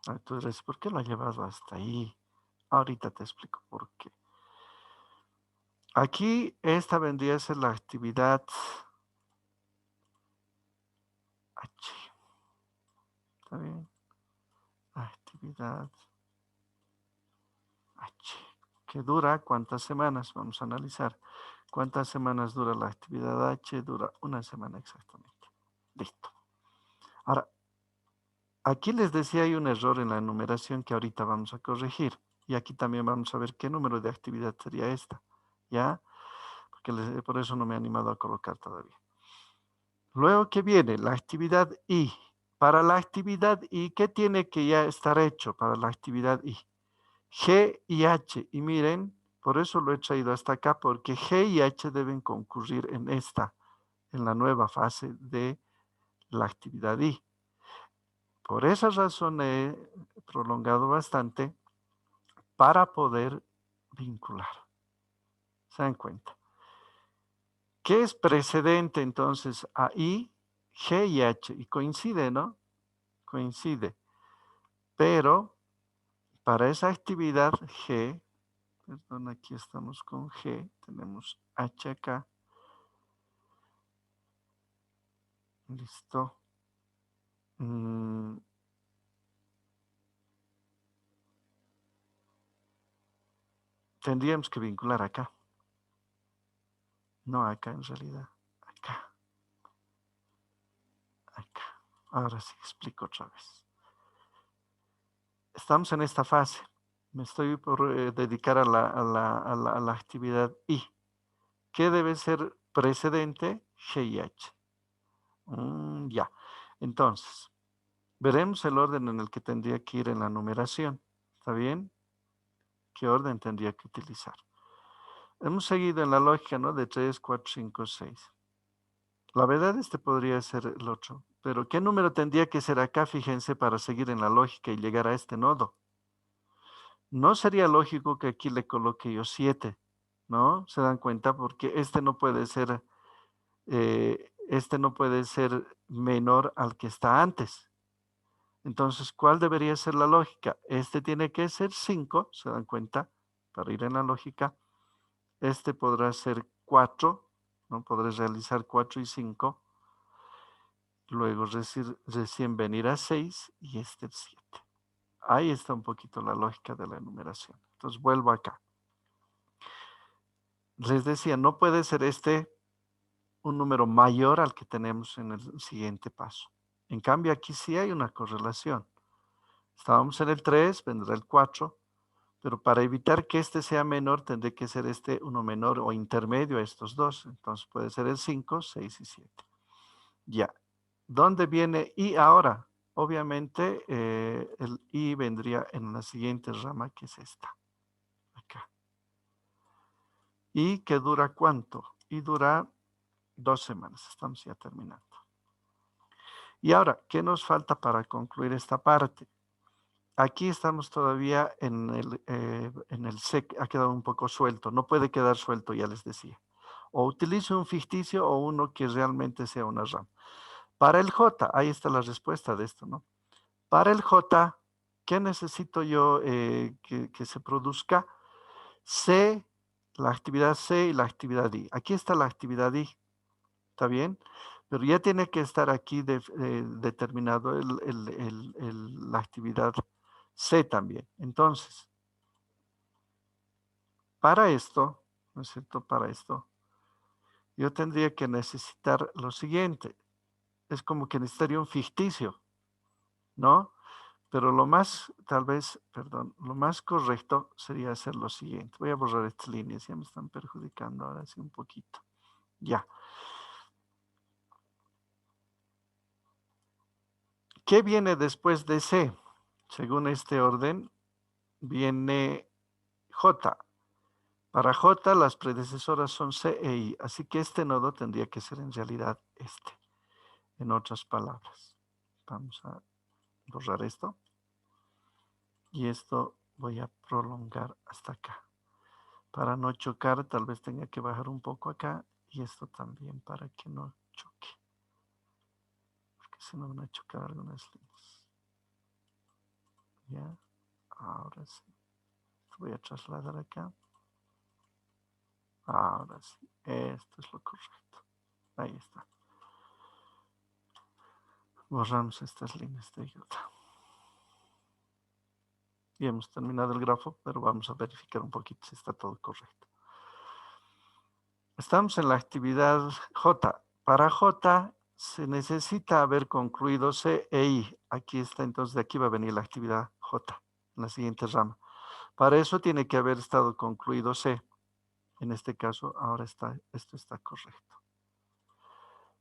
Entonces, ¿por qué lo ha llevado hasta ahí? Ahorita te explico por qué. Aquí esta vendría a ser la actividad H. ¿Está bien? Actividad H. ¿Que dura cuántas semanas? Vamos a analizar. ¿Cuántas semanas dura la actividad H? Dura una semana exactamente. Listo. Ahora, aquí les decía hay un error en la enumeración que ahorita vamos a corregir. Y aquí también vamos a ver qué número de actividad sería esta. ¿Ya? Porque por eso no me he animado a colocar todavía. Luego que viene la actividad I. Para la actividad I, ¿qué tiene que ya estar hecho para la actividad I? G y H. Y miren, por eso lo he traído hasta acá, porque G y H deben concurrir en la nueva fase de la actividad I. Por esa razón he prolongado bastante para poder vincular. ¿Se dan cuenta? ¿Qué es precedente entonces a I, G y H? Y coincide, ¿no? Coincide. Pero para esa actividad G, perdón, aquí estamos con G, tenemos H acá. Listo. Tendríamos que vincular acá. No acá en realidad. Acá. Acá. Ahora sí explico otra vez. Estamos en esta fase. Me estoy por dedicar a la actividad I. ¿Qué debe ser precedente? G y H. Ya. Entonces, veremos el orden en el que tendría que ir en la numeración. ¿Está bien? ¿Qué orden tendría que utilizar? Hemos seguido en la lógica, ¿no? De 3, 4, 5, 6. La verdad, este podría ser el otro. Pero ¿qué número tendría que ser acá? Fíjense, para seguir en la lógica y llegar a este nodo. No sería lógico que aquí le coloque yo 7, ¿no? ¿Se dan cuenta? Porque este no puede ser menor al que está antes. Entonces, ¿cuál debería ser la lógica? Este tiene que ser 5, ¿se dan cuenta? Para ir en la lógica. Este podrá ser 4, ¿no? Podré realizar 4 y 5. Luego recién venir a 6 y este 7. Ahí está un poquito la lógica de la enumeración. Entonces vuelvo acá. Les decía, no puede ser este un número mayor al que tenemos en el siguiente paso. En cambio, aquí sí hay una correlación. Estábamos en el 3, vendrá el 4, pero para evitar que este sea menor, tendré que ser este uno menor o intermedio a estos dos. Entonces puede ser el 5, 6 y 7. Ya. ¿Dónde viene I ahora? Obviamente el I vendría en la siguiente rama, que es esta. Acá. ¿Y que dura cuánto? Y dura 2 semanas. Estamos ya terminando. Y ahora, ¿qué nos falta para concluir esta parte? Aquí estamos todavía en el SEC, ha quedado un poco suelto. No puede quedar suelto, ya les decía. O utilizo un ficticio o uno que realmente sea una rama. Para el J, ahí está la respuesta de esto, ¿no? Para el J, ¿qué necesito yo que se produzca? C, la actividad C y la actividad I. Aquí está la actividad I, ¿está bien? Pero ya tiene que estar aquí determinado la actividad C también. Entonces, para esto, ¿no es cierto? Para esto, yo tendría que necesitar lo siguiente. Es como que necesitaría un ficticio, ¿no? Pero lo más, tal vez, perdón, lo más correcto sería hacer lo siguiente. Voy a borrar estas líneas, ya me están perjudicando ahora sí un poquito. Ya. ¿Qué viene después de C? Según este orden, viene J. Para J las predecesoras son C e I, así que este nodo tendría que ser en realidad este, en otras palabras. Vamos a borrar esto. Y esto voy a prolongar hasta acá, Para no chocar, tal vez tenga que bajar un poco acá y esto también para que no choque. Porque si no van a chocar algunas líneas. Ya, ahora sí. Voy a trasladar acá. Ahora sí, esto es lo correcto. Ahí está. Borramos estas líneas de ayuda. Y hemos terminado el grafo, pero vamos a verificar un poquito si está todo correcto. Estamos en la actividad J. Para J se necesita haber concluido C e I. Aquí está, entonces de aquí va a venir la actividad J, en la siguiente rama. Para eso tiene que haber estado concluido C. En este caso, ahora esto está correcto.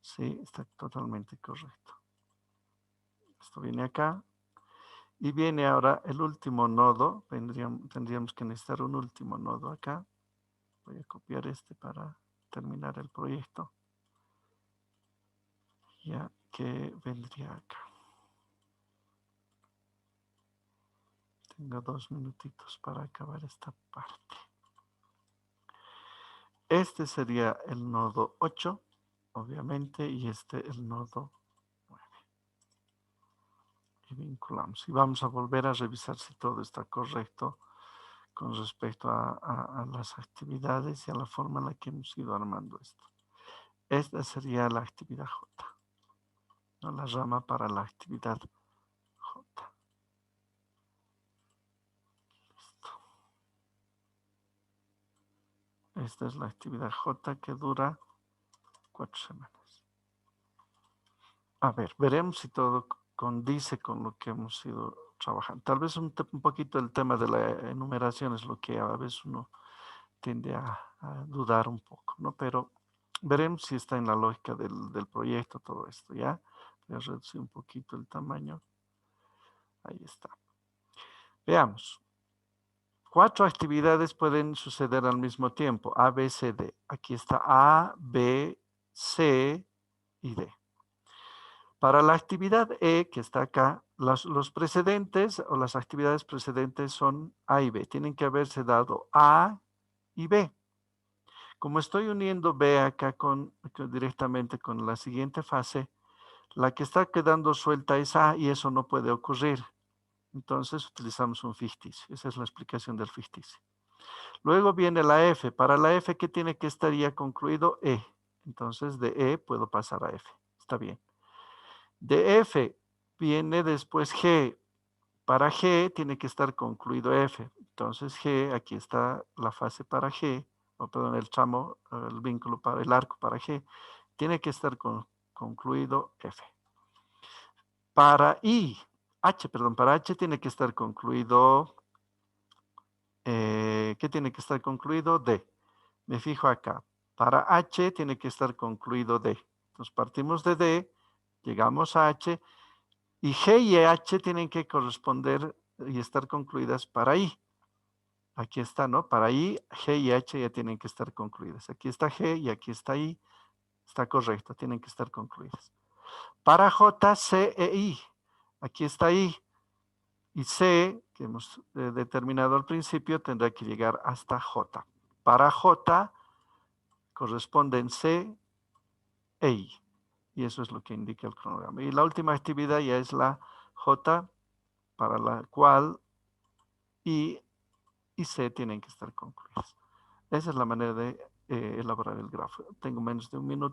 Sí, está totalmente correcto. Esto viene acá. Y viene ahora el último nodo. Tendríamos que necesitar un último nodo acá. Voy a copiar este para terminar el proyecto. Ya que vendría acá. Tengo 2 minutitos para acabar esta parte. Este sería el nodo 8, obviamente, y este el nodo 9. Y vinculamos. Y vamos a volver a revisar si todo está correcto con respecto a las actividades y a la forma en la que hemos ido armando esto. Esta sería la actividad J, ¿no? La rama para la actividad J. Listo. Esta es la actividad J que dura 4 semanas. A ver, veremos si todo condice con lo que hemos ido trabajando. Tal vez un poquito el tema de la enumeración es lo que a veces uno tiende a dudar un poco, ¿no? Pero veremos si está en la lógica del proyecto todo esto, ¿ya? Voy a reducir un poquito el tamaño. Ahí está. Veamos. 4 actividades pueden suceder al mismo tiempo. A, B, C, D. Aquí está A, B, C y D. Para la actividad E, que está acá, los precedentes o las actividades precedentes son A y B. Tienen que haberse dado A y B. Como estoy uniendo B acá directamente con la siguiente fase, la que está quedando suelta es A y eso no puede ocurrir. Entonces utilizamos un ficticio. Esa es la explicación del ficticio. Luego viene la F. Para la F, ¿qué tiene que estar ya concluido? E. Entonces de E puedo pasar a F. Está bien. De F viene después G. Para G tiene que estar concluido F. Entonces G, aquí está la fase para G, o perdón, el tramo, el vínculo para el arco para G, tiene que estar concluido F. Para para H tiene que estar concluido, ¿qué tiene que estar concluido? D. Me fijo acá. Para H tiene que estar concluido D. Entonces partimos de D, llegamos a H, y G y H tienen que corresponder y estar concluidas para I. Aquí está, ¿no? Para I, G y H ya tienen que estar concluidas. Aquí está G y aquí está I. Está correcto, tienen que estar concluidas. Para J, C e I. Aquí está I. Y C, que hemos determinado al principio, tendrá que llegar hasta J. Para J corresponden C e I. Y eso es lo que indica el cronograma. Y la última actividad ya es la J, para la cual I y C tienen que estar concluidas. Esa es la manera de elaborar el grafo. Tengo menos de un minuto.